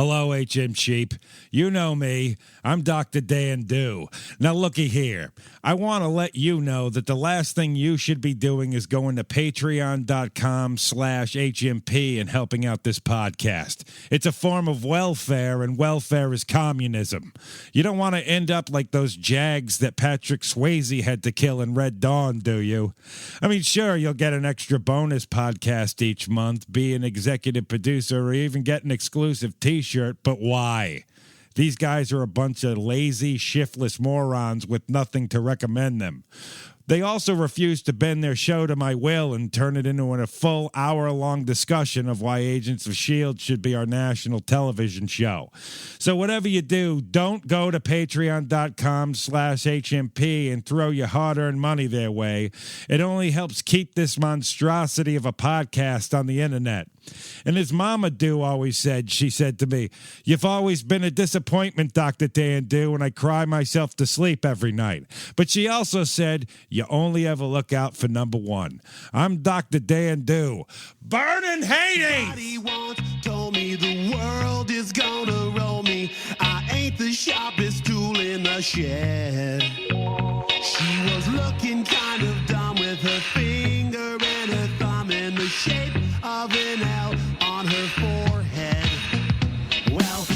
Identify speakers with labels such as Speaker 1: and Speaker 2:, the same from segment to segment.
Speaker 1: Hello, HM Sheep. You know me. I'm Dr. Dan Dew. Now, looky here. I want to let you know that the last thing you should be doing is going to patreon.com/HMP and helping out this podcast. It's a form of welfare, and welfare is communism. You don't want to end up like those Jags that Patrick Swayze had to kill in Red Dawn, do you? I mean, sure, you'll get an extra bonus podcast each month, be an executive producer, or even get an exclusive t-shirt, but why? These guys are a bunch of lazy, shiftless morons with nothing to recommend them. They also refuse to bend their show to my will and turn it into a full hour-long discussion of why Agents of S.H.I.E.L.D. should be our national television show. So whatever you do, don't go to patreon.com/HMP and throw your hard-earned money their way. It only helps keep this monstrosity of a podcast on the internet. And as Mama Dew always said, she said to me, "You've always been a disappointment, Dr. Dan Dew, and I cry myself to sleep every night." But she also said, "You only ever look out for number one." I'm Dr. Dan Dew. Burning Hades!
Speaker 2: Somebody once told me the world is gonna roll me. I ain't the sharpest tool in the shed. She was looking kind of dumb with her finger and her thumb in the shape of an L on her forehead. Well,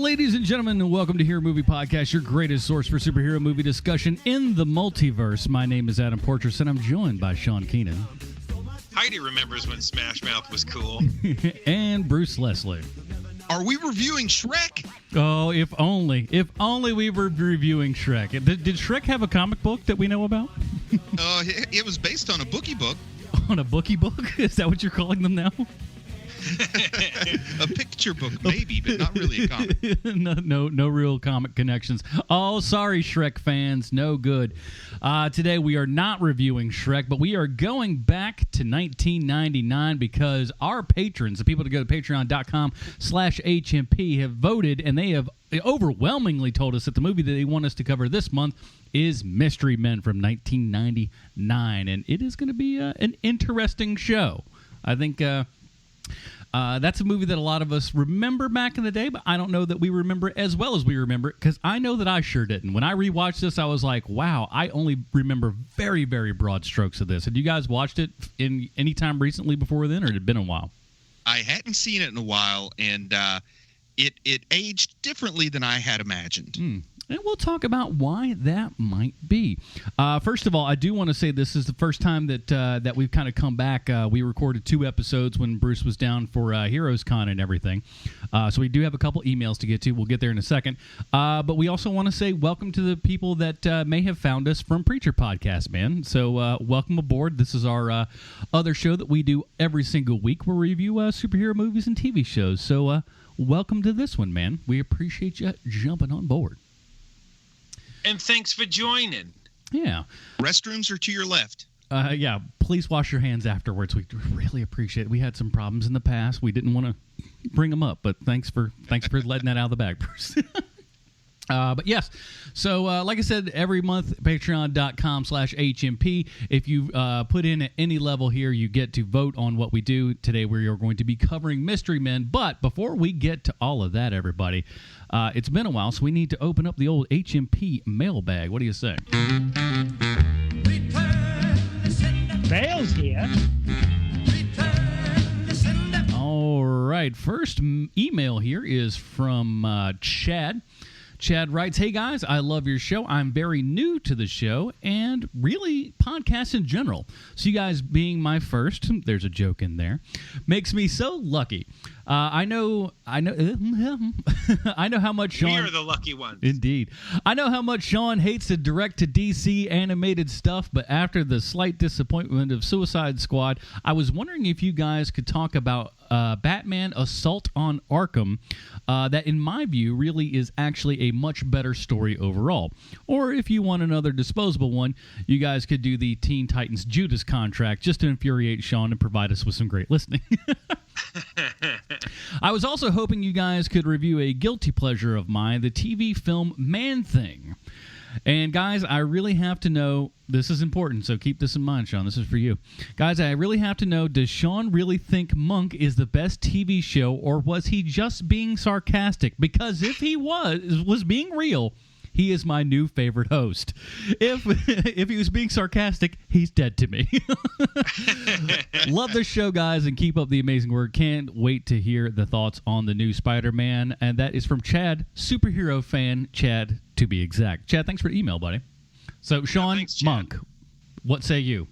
Speaker 3: ladies and gentlemen, welcome to Hero Movie Podcast, your greatest source for superhero movie discussion in the multiverse. My name is Adam Portrais, and I'm joined by Sean Keenan.
Speaker 4: Heidi remembers when Smash Mouth was cool.
Speaker 3: And Bruce Leslie.
Speaker 4: Are we reviewing Shrek?
Speaker 3: Oh, if only we were reviewing Shrek. Did Shrek have a comic book that we know about?
Speaker 4: It was based on a bookie book.
Speaker 3: On a bookie book? Is that what you're calling them now?
Speaker 4: A picture book, maybe, but not really a comic.
Speaker 3: No real comic connections. Oh, sorry, Shrek fans. No good. Today we are not reviewing Shrek, but we are going back to 1999 because our patrons, the people that go to patreon.com/HMP, have voted, and they have overwhelmingly told us that the movie that they want us to cover this month is Mystery Men from 1999, and it is going to be an interesting show. I think that's a movie that a lot of us remember back in the day, but I don't know that we remember it as well as we remember it, because I know that I sure didn't. When I rewatched this, I was like, wow, I only remember very, very broad strokes of this. Had you guys watched it in any time recently before then, or had it been a while?
Speaker 4: I hadn't seen it in a while, and it aged differently than I had imagined.
Speaker 3: And we'll talk about why that might be. First of all, I do want to say this is the first time that we've kind of come back. We recorded 2 episodes when Bruce was down for Heroes Con and everything. So we do have a couple emails to get to. We'll get there in a second. But we also want to say welcome to the people that may have found us from Preacher Podcast, man. So welcome aboard. This is our other show that we do every single week where we review superhero movies and TV shows. So welcome to this one, man. We appreciate you jumping on board.
Speaker 5: And thanks for joining.
Speaker 3: Yeah.
Speaker 4: Restrooms are to your left.
Speaker 3: Yeah, please wash your hands afterwards. We really appreciate it. We had some problems in the past. We didn't want to bring them up, but thanks for letting that out of the bag, Bruce. But yes, so like I said, every month, patreon.com/HMP. If you put in at any level here, you get to vote on what we do. Today, we are going to be covering Mystery Men. But before we get to all of that, everybody, it's been a while, so we need to open up the old HMP mailbag. What do you say?
Speaker 6: Bale's here.
Speaker 3: All right, first email here is from Chad. Chad writes, "Hey guys, I love your show. I'm very new to the show and really podcasts in general. So you guys being my first," there's a joke in there, "makes me so lucky. I know I know how much Sean..."
Speaker 5: We are the lucky ones.
Speaker 3: Indeed. "I know how much Sean hates the direct-to-DC animated stuff, but after the slight disappointment of Suicide Squad, I was wondering if you guys could talk about Batman Assault on Arkham, that in my view really is actually a much better story overall. Or if you want another disposable one, you guys could do the Teen Titans Judas contract just to infuriate Sean and provide us with some great listening." "I was also hoping you guys could review a guilty pleasure of mine, the TV film Man-Thing. And guys, I really have to know, this is important, so keep this in mind, Sean. This is for you. Guys, I really have to know, does Sean really think Monk is the best TV show, or was he just being sarcastic? Because if he was being real, he is my new favorite host. If he was being sarcastic, he's dead to me. Love the show, guys, and keep up the amazing work. Can't wait to hear the thoughts on the new Spider-Man. And that is from Chad, superhero fan Chad, to be exact. Chad, thanks for the email, buddy. So, Sean,
Speaker 5: thanks,
Speaker 3: Monk, what say you?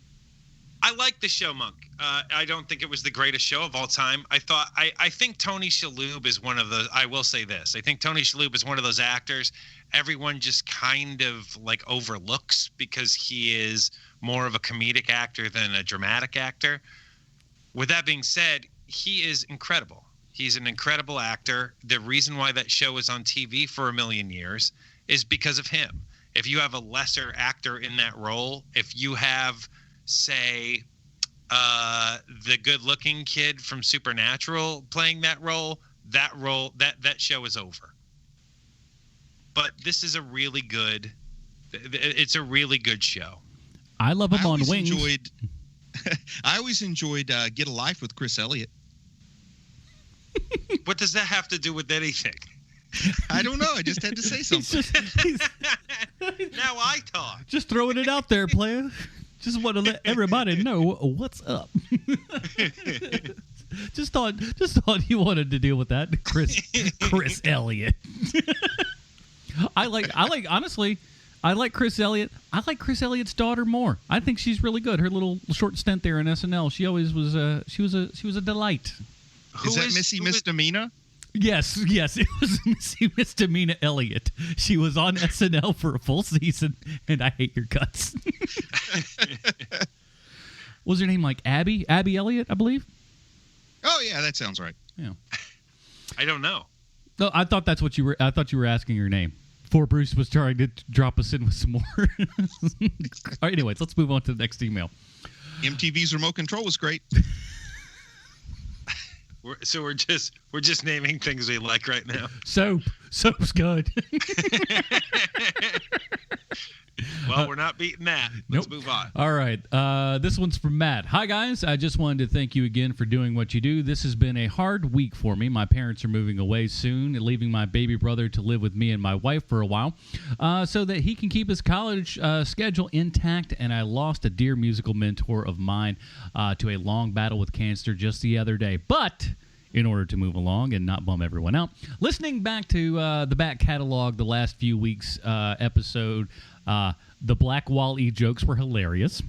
Speaker 5: I like the show, Monk. I don't think it was the greatest show of all time. I think Tony Shalhoub is one of those. I will say this. I think Tony Shalhoub is one of those actors everyone just kind of like overlooks because he is more of a comedic actor than a dramatic actor. With that being said, he is incredible. He's an incredible actor. The reason why that show is on TV for a million years is because of him. If you have a lesser actor in that role, if you have, say, the good-looking kid from Supernatural playing that show is over. But this is a really good show.
Speaker 3: I love him on Wings.
Speaker 4: I always enjoyed Get a Life with Chris Elliott.
Speaker 5: What does that have to do with anything?
Speaker 4: I don't know. I just had to say something.
Speaker 5: Now I talk.
Speaker 3: Just throwing it out there, player. Just want to let everybody know what's up. Just thought you wanted to deal with that, Chris Elliott. I like Chris Elliott. I like Chris Elliott's daughter more. I think she's really good. Her little short stint there in SNL, she always was she was a delight.
Speaker 4: Is that Missy Misdemeanor?
Speaker 3: Yes, it was Missy Misdemeanor Elliott. She was on SNL for a full season, and I hate your guts. What was her name, like Abby Elliott, I believe?
Speaker 4: Oh yeah, that sounds right.
Speaker 3: Yeah.
Speaker 5: I don't know.
Speaker 3: No, I thought that's what you were. I thought you were asking her name. Before Bruce was trying to drop us in with some more. All right, anyways, let's move on to the next email.
Speaker 4: MTV's remote control was great.
Speaker 5: We're just naming things we like right now.
Speaker 3: Soap's good.
Speaker 5: Well, we're not beating that. Let's move on.
Speaker 3: All right. This one's from Matt. Hi, guys. I just wanted to thank you again for doing what you do. This has been a hard week for me. My parents are moving away soon and leaving my baby brother to live with me and my wife for a while so that he can keep his college schedule intact. And I lost a dear musical mentor of mine to a long battle with cancer just the other day. But in order to move along and not bum everyone out, listening back to the back catalog the last few weeks episode, the Black Wall-E jokes were hilarious.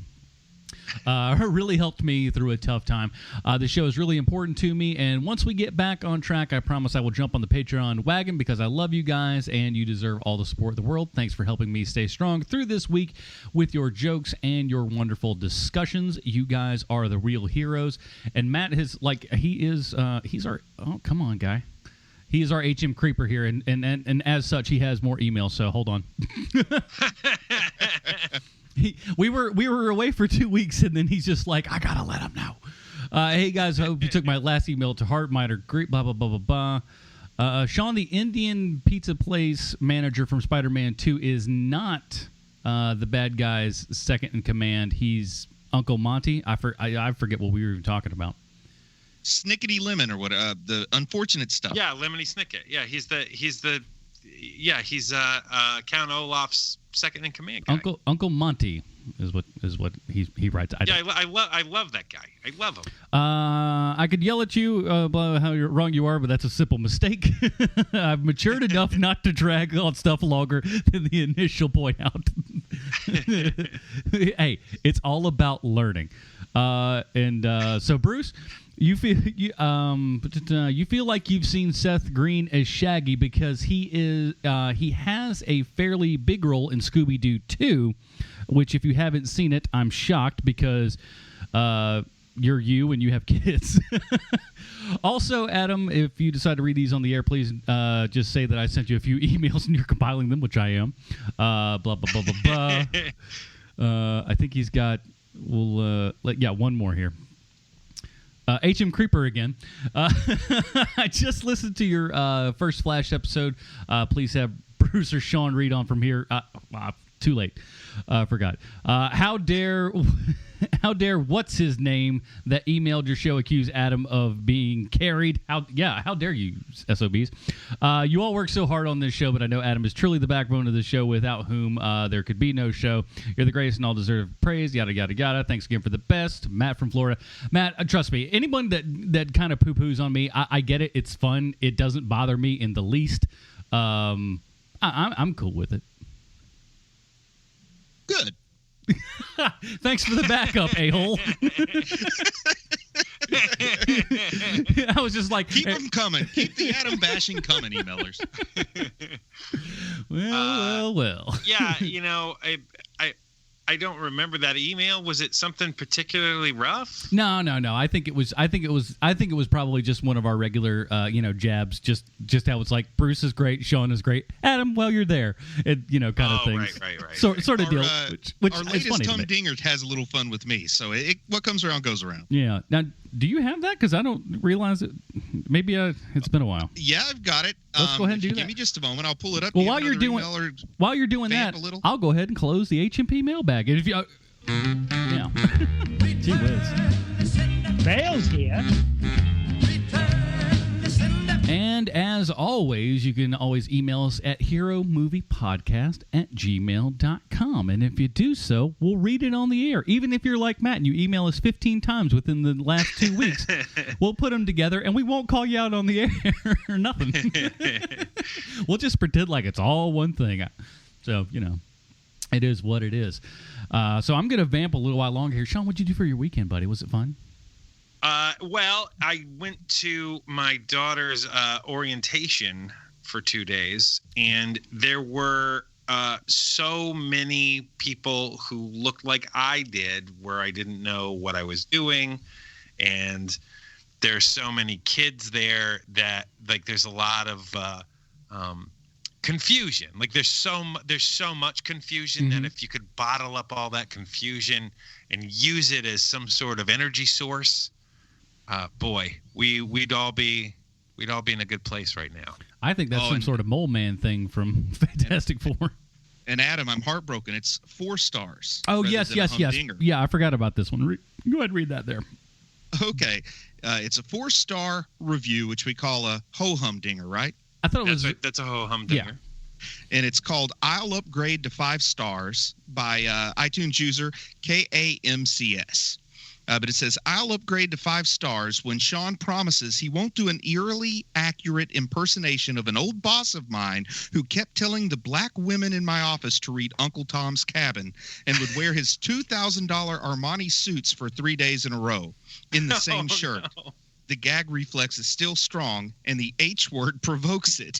Speaker 3: Really helped me through a tough time. The show is really important to me, and once we get back on track, I promise I will jump on the Patreon wagon because I love you guys, and you deserve all the support in the world. Thanks for helping me stay strong through this week with your jokes and your wonderful discussions. You guys are the real heroes. And Matt he's our, oh, come on, guy. He is our HM Creeper here, and as such, he has more emails, so hold on. We were away for 2 weeks, and then he's just like, I gotta let him know. Hey, guys, I hope you took my last email to heart. Mine are great, blah, blah, blah, blah, blah. Sean, the Indian pizza place manager from Spider-Man 2, is not the bad guy's second in command. He's Uncle Monty. I forget what we were even talking about.
Speaker 4: Snickety Lemon or what? The unfortunate stuff.
Speaker 5: Yeah, Lemony Snicket. Yeah, he's Count Olaf's second in command guy.
Speaker 3: Uncle Monty is what he writes.
Speaker 5: I love that guy. I love him.
Speaker 3: I could yell at you about how wrong you are, but that's a simple mistake. I've matured enough not to drag on stuff longer than the initial point out. Hey, it's all about learning. So Bruce, you feel like you've seen Seth Green as Shaggy because he has a fairly big role in Scooby-Doo 2, which if you haven't seen it, I'm shocked because you're you and you have kids. Also, Adam, if you decide to read these on the air, please just say that I sent you a few emails and you're compiling them, which I am. Blah, blah, blah, blah, blah. I think he's got, one more here. HM Creeper again. I just listened to your first Flash episode. Please have Bruce or Sean read on from here. Too late. Forgot. How dare what's his name that emailed your show accuse Adam of being carried? How dare you, SOBs? You all work so hard on this show, but I know Adam is truly the backbone of the show, without whom there could be no show. You're the greatest and all deserve praise. Yada yada yada. Thanks again for the best, Matt from Florida. Matt, trust me, anyone that kind of poo-poos on me, I get it. It's fun. It doesn't bother me in the least. I'm cool with it.
Speaker 4: Good.
Speaker 3: Thanks for the backup, a-hole. I was just like...
Speaker 4: Keep them coming. Keep the Adam bashing coming, emailers.
Speaker 3: Well.
Speaker 5: Yeah, I don't remember that email. Was it something particularly rough?
Speaker 3: No. I think it was probably just one of our regular, jabs. Just how it's like Bruce is great, Sean is great, Adam, well, you're there, kind of things.
Speaker 5: Right.
Speaker 3: Sort of deal. Which
Speaker 4: our
Speaker 3: is
Speaker 4: latest
Speaker 3: funny
Speaker 4: Tom Dinger has a little fun with me, so what comes around goes around.
Speaker 3: Yeah. Now, do you have that? Because I don't realize it. Maybe it's been a while.
Speaker 4: Yeah, I've got it.
Speaker 3: Let's go ahead and do that.
Speaker 4: Give me just a moment. I'll pull it up.
Speaker 3: Well, while you're doing that, I'll go ahead and close the HMP mailbag. And if you, yeah, gee whiz.
Speaker 6: Bale's here.
Speaker 3: And as always, you can always email us at heromoviepodcast@gmail.com. And if you do so, we'll read it on the air. Even if you're like Matt and you email us 15 times within the last 2 weeks, we'll put them together and we won't call you out on the air or nothing. We'll just pretend like it's all one thing. So, it is what it is. So I'm going to vamp a little while longer here. Sean, what'd you do for your weekend, buddy? Was it fun?
Speaker 5: Well, I went to my daughter's orientation for 2 days, and there were so many people who looked like I did, where I didn't know what I was doing, and there's so many kids there that there's a lot of confusion. There's so much confusion that if you could bottle up all that confusion and use it as some sort of energy source, boy, we'd all be in a good place right now.
Speaker 3: I think that's some sort of mole man thing from Fantastic Four.
Speaker 4: And Adam, I'm heartbroken. It's 4 stars.
Speaker 3: Oh, yes.
Speaker 4: Humdinger.
Speaker 3: Yeah, I forgot about this one. Go ahead and read that there.
Speaker 4: Okay. It's a 4-star review, which we call a ho-humdinger, right?
Speaker 3: I thought
Speaker 5: that's a ho-humdinger.
Speaker 3: Yeah.
Speaker 4: And it's called I'll Upgrade to 5 Stars by iTunes user KAMCS. But it says, I'll upgrade to 5 stars when Sean promises he won't do an eerily accurate impersonation of an old boss of mine who kept telling the black women in my office to read Uncle Tom's Cabin and would wear his $2,000 Armani suits for 3 days in a row in the same shirt. No. The gag reflex is still strong, and the H word provokes it.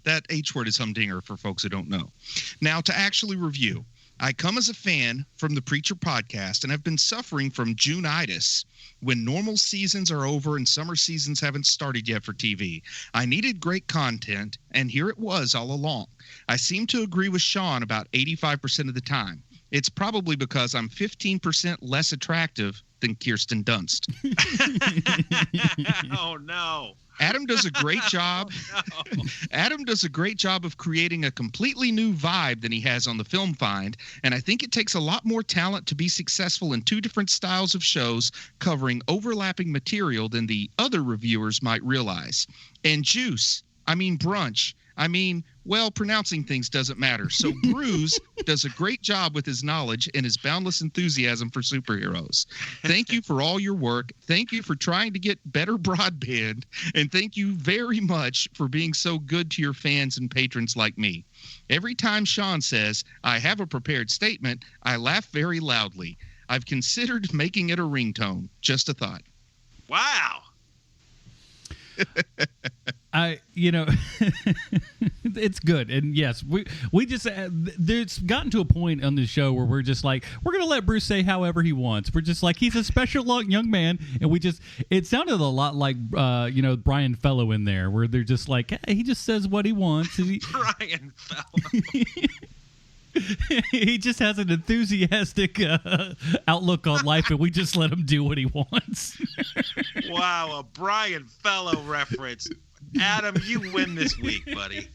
Speaker 4: That H word is humdinger for folks who don't know. Now, to actually review. I come as a fan from the Preacher podcast and have been suffering from June-itis when normal seasons are over and summer seasons haven't started yet for TV. I needed great content, and here it was all along. I seem to agree with Sean about 85% of the time. It's probably because I'm 15% less attractive than Kirsten Dunst.
Speaker 5: Oh, no.
Speaker 4: Adam does a great job.
Speaker 5: Oh, no.
Speaker 4: Adam does a great job of creating a completely new vibe than he has on the Film Find, and I think it takes a lot more talent to be successful in 2 different styles of shows covering overlapping material than the other reviewers might realize. And juice, I mean brunch, pronouncing things doesn't matter. So Bruce does a great job with his knowledge and his boundless enthusiasm for superheroes. Thank you for all your work. Thank you for trying to get better broadband. And thank you very much for being so good to your fans and patrons like me. Every time Sean says, I have a prepared statement, I laugh very loudly. I've considered making it a ringtone. Just a thought.
Speaker 5: Wow.
Speaker 3: It's good. And yes, we just, there's gotten to a point on this show where we're just like, we're going to let Bruce say however he wants. We're just like, he's a special young man. And it sounded a lot like, Brian Fellow in there, where they're just like, hey, he just says what he wants.
Speaker 5: Brian Fellow.
Speaker 3: He just has an enthusiastic outlook on life, and we just let him do what he wants.
Speaker 5: Wow, a Brian Fellow reference. Adam, you win this week, buddy.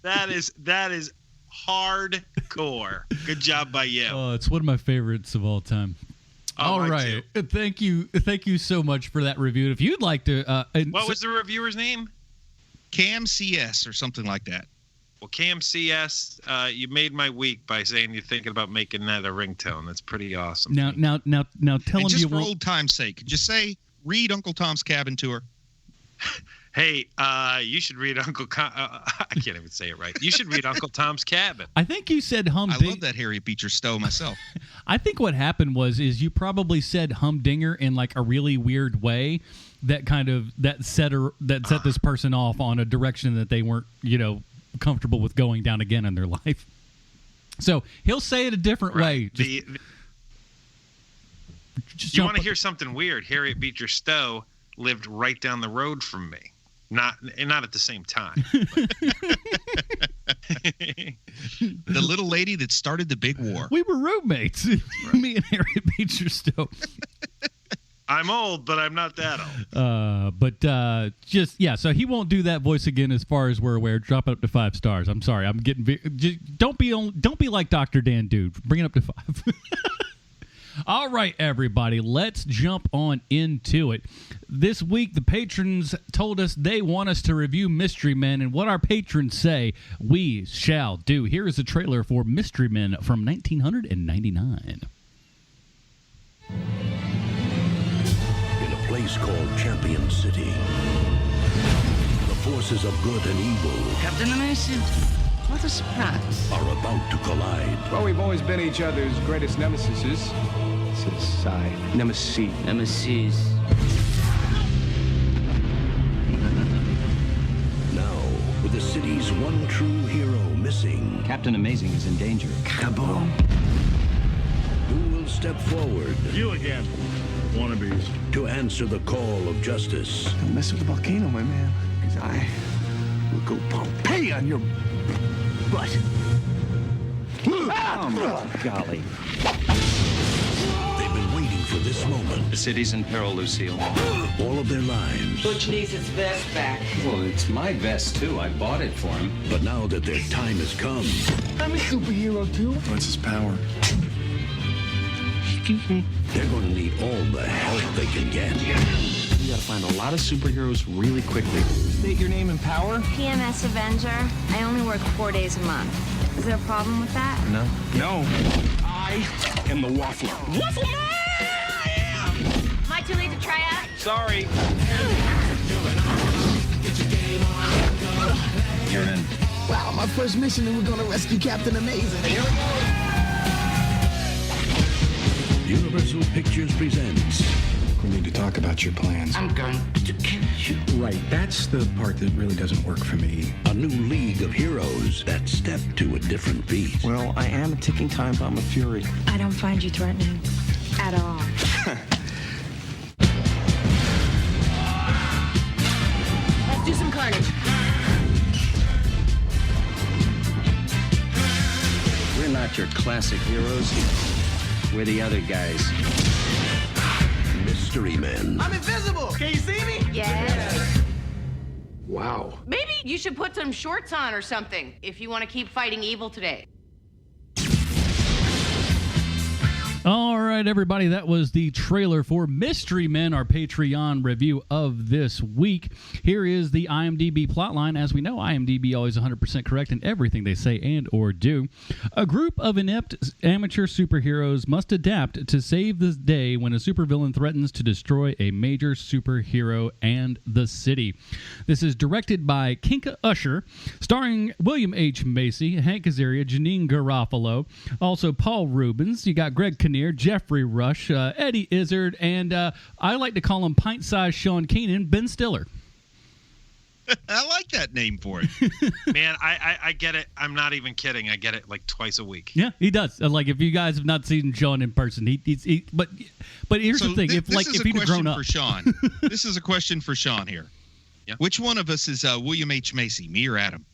Speaker 5: That is hard hardcore. Good job by you.
Speaker 3: Oh, it's one of my favorites of all time. All right. Thank you so much for that review. If you'd like to...
Speaker 5: what was the reviewer's name?
Speaker 4: Cam CS or something like that.
Speaker 5: Well, Cam CS, you made my week by saying you're thinking about making that a ringtone. That's pretty awesome.
Speaker 3: Now tell him
Speaker 4: just
Speaker 3: you
Speaker 4: for
Speaker 3: won't...
Speaker 4: old time's sake, just say, read Uncle Tom's Cabin Tour.
Speaker 5: Hey, you should read I can't even say it right. You should read Uncle Tom's Cabin.
Speaker 3: I think you said
Speaker 4: I love that Harriet Beecher Stowe myself.
Speaker 3: I think what happened was you probably said humdinger in like a really weird way that set this person off on a direction that they weren't, comfortable with going down again in their life. So he'll say it a different way.
Speaker 5: You want to hear something weird? Harriet Beecher Stowe lived right down the road from me. Not at the same time.
Speaker 4: The little lady that started the big war.
Speaker 3: We were roommates. Right. Me and Harriet Beecher Stowe.
Speaker 5: I'm old, but I'm not that
Speaker 3: old. So he won't do that voice again as far as we're aware. Drop it up to 5 stars. I'm sorry. I'm getting don't be like Dr. Dan Dude. Bring it up to 5. All right, everybody, let's jump on into it. This week, the patrons told us they want us to review Mystery Men, and what our patrons say, we shall do. Here is a trailer for Mystery Men from 1999.
Speaker 7: In a place called Champion City, the forces of good and evil,
Speaker 8: Captain Amazing. What a surprise.
Speaker 7: are about to collide.
Speaker 9: Well, we've always been each other's greatest nemesises.
Speaker 8: Nemesis.
Speaker 7: Now, with the city's one true hero missing,
Speaker 10: Captain Amazing is in danger.
Speaker 8: Kaboom.
Speaker 7: who will step forward
Speaker 11: You again, wannabes.
Speaker 7: to answer the call of justice?
Speaker 9: Don't mess with the volcano, my man, because I will go Pompeii on your butt.
Speaker 10: Oh, golly.
Speaker 7: They've been waiting for this moment
Speaker 10: The city's in peril, Lucille.
Speaker 7: all of their lives.
Speaker 8: Butch needs his vest back.
Speaker 10: Well, it's my vest, too. I bought it for him.
Speaker 7: But now that their time has come,
Speaker 9: I'm a superhero, too.
Speaker 11: What's his power?
Speaker 7: they're going to need all the help they can get.
Speaker 9: You gotta find a lot of superheroes really quickly. State your name and power.
Speaker 12: PMS Avenger. I only work 4 days a month. Is there a problem with that?
Speaker 9: No. I am the Waffler. Waffle Man!
Speaker 12: Am I too late to try out?
Speaker 9: Sorry.
Speaker 10: You're in.
Speaker 8: Wow, my first mission, and we're gonna rescue Captain Amazing. Here we go.
Speaker 7: Universal Pictures presents
Speaker 9: We need to talk about your plans.
Speaker 8: I'm going to kill you.
Speaker 9: Right, that's the part that really doesn't work for me.
Speaker 7: a new league of heroes that step to a different beat.
Speaker 9: Well, I am a ticking time bomb of fury.
Speaker 12: I don't find you threatening at all.
Speaker 8: Let's do some carnage.
Speaker 10: We're not your classic heroes. We're the other guys.
Speaker 7: Mystery Men.
Speaker 8: I'm invisible. Can you see me?
Speaker 12: Yes.
Speaker 9: Wow.
Speaker 13: Maybe you should put some shorts on or something if you want to keep fighting evil today.
Speaker 3: All right, everybody, that was the trailer for Mystery Men, our Patreon review of this week. Here is the IMDb plotline. As we know, IMDb always 100% correct in everything they say and or do. A group of inept amateur superheroes must adapt to save the day when a supervillain threatens to destroy a major superhero and the city. This is directed by Kinka Usher, starring William H. Macy, Hank Azaria, Janine Garofalo, also Paul Rubens. You got Greg Kinnear, Jeffrey Rush, Eddie Izzard, and I like to call him pint-sized Sean Keenan, Ben Stiller.
Speaker 4: I like that name for it.
Speaker 5: Man, I get it. I'm not even kidding. I get it like twice a week.
Speaker 3: Yeah, he does. Like, if you guys have not seen Sean in person, but here's the thing: if he'd have grown up,
Speaker 4: for Sean, this is a question for Sean here.
Speaker 5: Yeah.
Speaker 4: Which one of us is William H. Macy, me or Adam?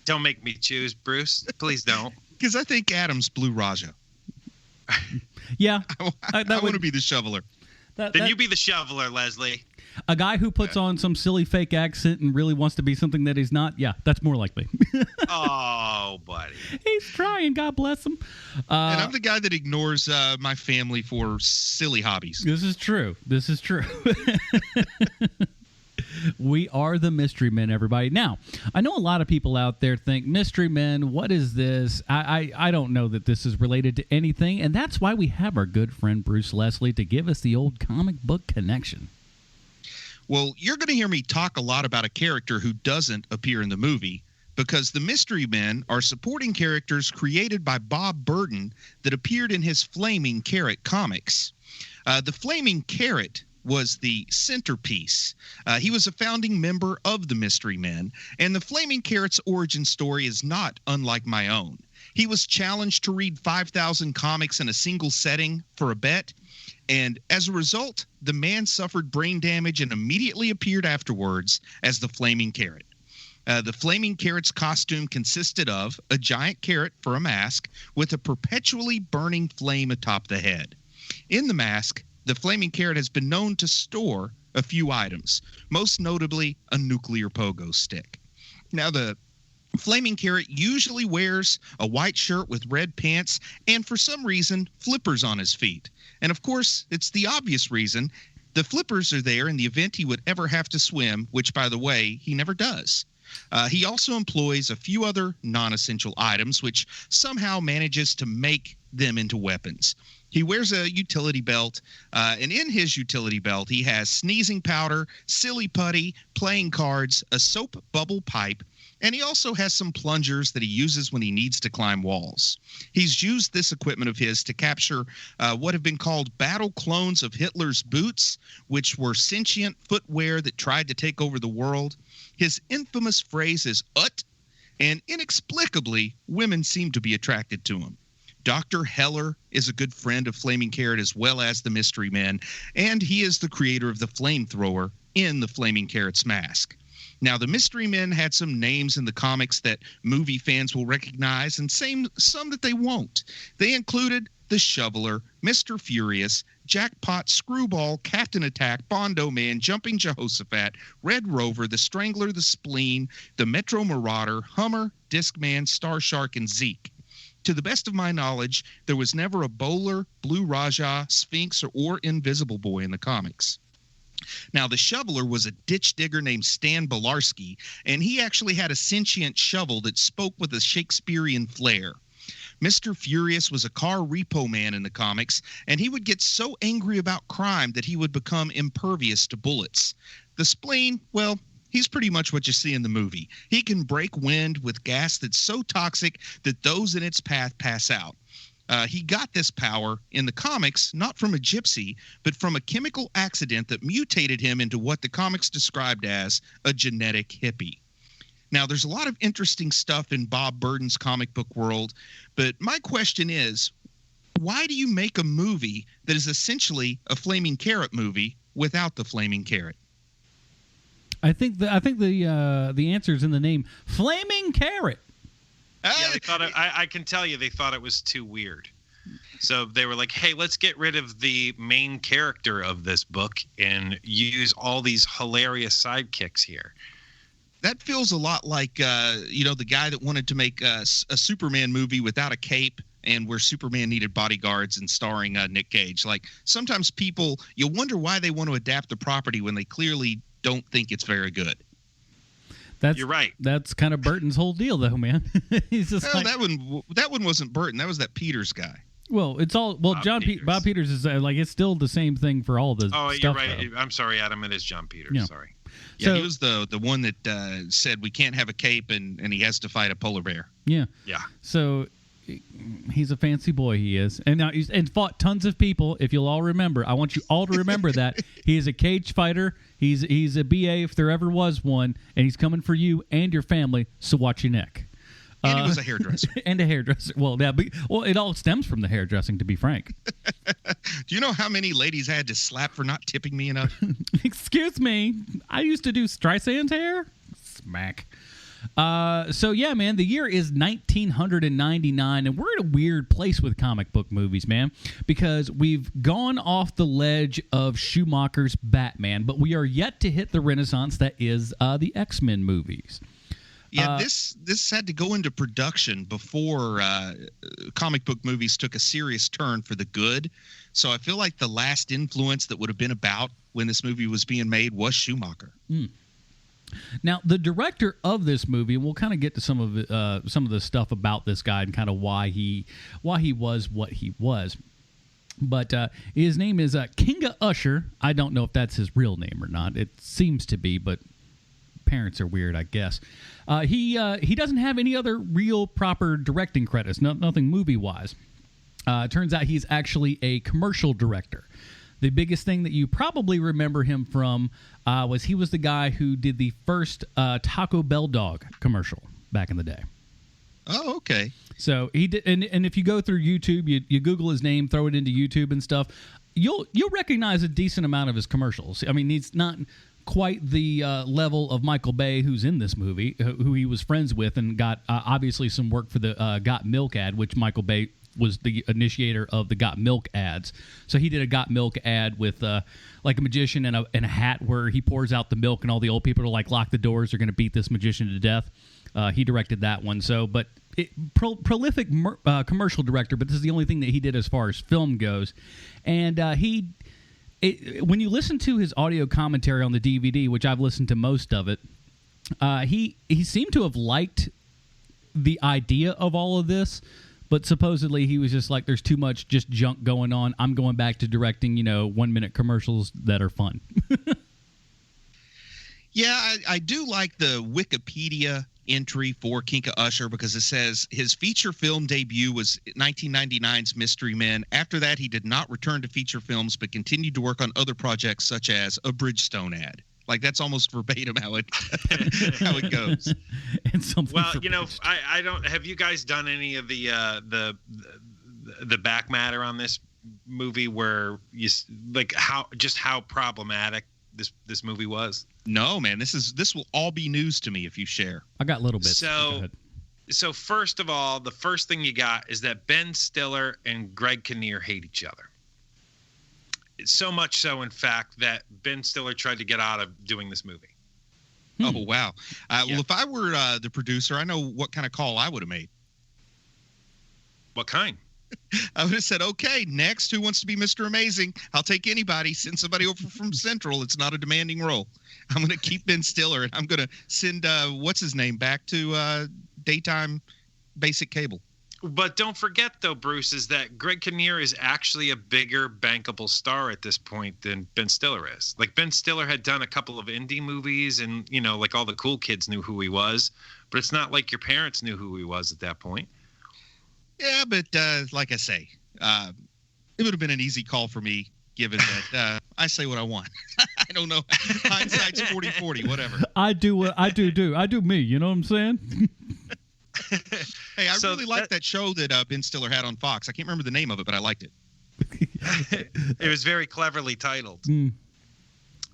Speaker 5: Don't make me choose, Bruce. Please don't.
Speaker 4: Because I think Adam's Blue Raja.
Speaker 3: Yeah,
Speaker 4: I want to be the shoveler.
Speaker 5: Then you be the shoveler, Leslie.
Speaker 3: A guy who puts on some silly fake accent and really wants to be something that he's not, yeah, that's more like me.
Speaker 5: Oh, buddy.
Speaker 3: He's trying, God bless him.
Speaker 4: And I'm the guy that ignores my family for silly hobbies.
Speaker 3: This is true. We are the Mystery Men, everybody. Now, I know a lot of people out there think, Mystery Men, what is this? I don't know that this is related to anything, and that's why we have our good friend Bruce Leslie to give us the old comic book connection.
Speaker 4: Well, you're going to hear me talk a lot about a character who doesn't appear in the movie, because the Mystery Men are supporting characters created by Bob Burden that appeared in his Flaming Carrot comics. The Flaming Carrot was the centerpiece. He was a founding member of the Mystery Men, and the Flaming Carrot's origin story is not unlike my own. He was challenged to read 5,000 comics in a single setting for a bet, and as a result, the man suffered brain damage and immediately appeared afterwards as the Flaming Carrot. The Flaming Carrot's costume consisted of a giant carrot for a mask with a perpetually burning flame atop the head. In the mask, the Flaming Carrot has been known to store a few items, most notably a nuclear pogo stick. Now, the Flaming Carrot usually wears a white shirt with red pants and, for some reason, flippers on his feet. And, of course, it's the obvious reason. The flippers are there in the event he would ever have to swim, which, by the way, he never does. He also employs a few other non-essential items, which somehow manages to make them into weapons. He wears a utility belt, and in his utility belt, he has sneezing powder, silly putty, playing cards, a soap bubble pipe, and he also has some plungers that he uses when he needs to climb walls. He's used this equipment of his to capture what have been called battle clones of Hitler's boots, which were sentient footwear that tried to take over the world. His infamous phrase is "ut," and inexplicably, women seem to be attracted to him. Dr. Heller is a good friend of Flaming Carrot as well as the Mystery Men, and he is the creator of the flamethrower in the Flaming Carrot's mask. Now, the Mystery Men had some names in the comics that movie fans will recognize and some that they won't. They included the Shoveler, Mr. Furious, Jackpot, Screwball, Captain Attack, Bondo Man, Jumping Jehoshaphat, Red Rover, the Strangler, the Spleen, the Metro Marauder, Hummer, Discman, Star Shark, and Zeke. To the best of my knowledge, there was never a Bowler, Blue Raja, Sphinx, or Invisible Boy in the comics. Now, the Shoveler was a ditch digger named Stan Belarski, and he actually had a sentient shovel that spoke with a Shakespearean flair. Mr. Furious was a car repo man in the comics, and he would get so angry about crime that he would become impervious to bullets. The Spleen, well, he's pretty much what you see in the movie. He can break wind with gas that's so toxic that those in its path pass out. He got this power in the comics, not from a gypsy, but from a chemical accident that mutated him into what the comics described as a genetic hippie. Now, there's a lot of interesting stuff in Bob Burden's comic book world, but my question is, why do you make a movie that is essentially a Flaming Carrot movie without the Flaming Carrot?
Speaker 3: I think the answer is in the name, Flaming Carrot.
Speaker 5: Yeah, they thought I can tell you they thought it was too weird. So they were like, hey, let's get rid of the main character of this book and use all these hilarious sidekicks here.
Speaker 4: That feels a lot like, the guy that wanted to make a Superman movie without a cape and where Superman needed bodyguards and starring Nick Cage. Like, sometimes people, you wonder why they want to adapt the property when they clearly don't think it's very good.
Speaker 5: You're right.
Speaker 3: That's kind of Burton's whole deal, though, man. He's just
Speaker 4: that one wasn't Burton. That was that Peters guy.
Speaker 3: Well, it's all Bob Peters is it's still the same thing for all the.
Speaker 5: Oh,
Speaker 3: stuff,
Speaker 5: you're right.
Speaker 3: though.
Speaker 5: I'm sorry, Adam. It is John Peters.
Speaker 3: Yeah.
Speaker 5: Sorry.
Speaker 4: Yeah, so, he was the one that said we can't have a cape and he has to fight a polar bear.
Speaker 3: Yeah.
Speaker 5: Yeah.
Speaker 3: So he's a fancy boy, he is. And now he's fought tons of people, if you'll all remember. I want you all to remember that. He is a cage fighter. He's a BA if there ever was one, and he's coming for you and your family, so watch your neck.
Speaker 4: And he was a hairdresser.
Speaker 3: And a hairdresser. Well, yeah, it all stems from the hairdressing, to be frank.
Speaker 4: Do you know how many ladies I had to slap for not tipping me enough?
Speaker 3: Excuse me. I used to do Streisand's hair. Smack. So yeah, man, the year is 1999, and we're in a weird place with comic book movies, man, because we've gone off the ledge of Schumacher's Batman, but we are yet to hit the renaissance that is the X-Men movies.
Speaker 4: Yeah, this had to go into production before comic book movies took a serious turn for the good. So I feel like the last influence that would have been about when this movie was being made was Schumacher.
Speaker 3: Now, the director of this movie, and we'll kind of get to some of the stuff about this guy and kind of why he was what he was. But his name is Kinga Usher. I don't know if that's his real name or not. It seems to be, but parents are weird, I guess. He doesn't have any other real proper directing credits, nothing movie-wise. Turns out he's actually a commercial director. The biggest thing that you probably remember him from was he was the guy who did the first Taco Bell dog commercial back in the day.
Speaker 4: Oh, okay.
Speaker 3: So he did, and if you go through YouTube, you Google his name, throw it into YouTube and stuff, you'll recognize a decent amount of his commercials. I mean, he's not quite the level of Michael Bay, who's in this movie, who he was friends with and got obviously some work for the Got Milk ad, which Michael Bay was the initiator of the Got Milk ads. So he did a Got Milk ad with like a magician and a hat where he pours out the milk and all the old people are like, lock the doors, they're going to beat this magician to death. He directed that one. So, but prolific commercial director, but this is the only thing that he did as far as film goes. And when you listen to his audio commentary on the DVD, which I've listened to most of it, he seemed to have liked the idea of all of this, but supposedly he was just like, there's too much just junk going on. I'm going back to directing, 1-minute commercials that are fun.
Speaker 4: Yeah, I do like the Wikipedia entry for Kinka Usher because it says his feature film debut was 1999's Mystery Men. After that, he did not return to feature films, but continued to work on other projects such as a Bridgestone ad. Like, that's almost verbatim how it goes.
Speaker 3: And something.
Speaker 5: Well, I don't. Have you guys done any of the back matter on this movie where you like how problematic this movie was?
Speaker 4: No, man. This will all be news to me if you share.
Speaker 3: I got little bits.
Speaker 5: So first of all, the first thing you got is that Ben Stiller and Greg Kinnear hate each other. So much so, in fact, that Ben Stiller tried to get out of doing this movie.
Speaker 4: Oh, wow. Well, if I were the producer, I know what kind of call I would have made.
Speaker 5: What kind?
Speaker 4: I would have said, okay, next, who wants to be Mr. Amazing? I'll take anybody. Send somebody over from Central. It's not a demanding role. I'm going to keep Ben Stiller, and I'm going to send, what's his name, back to daytime basic cable.
Speaker 5: But don't forget, though, Bruce, is that Greg Kinnear is actually a bigger bankable star at this point than Ben Stiller is. Like, Ben Stiller had done a couple of indie movies and, like all the cool kids knew who he was. But it's not like your parents knew who he was at that point.
Speaker 4: Yeah, but like I say, it would have been an easy call for me, given that I say what I want. I don't know. Hindsight's 40/40, whatever.
Speaker 3: I do me. You know what I'm saying?
Speaker 4: Hey, I really liked that show that Ben Stiller had on Fox. I can't remember the name of it, but I liked it.
Speaker 5: It was very cleverly titled.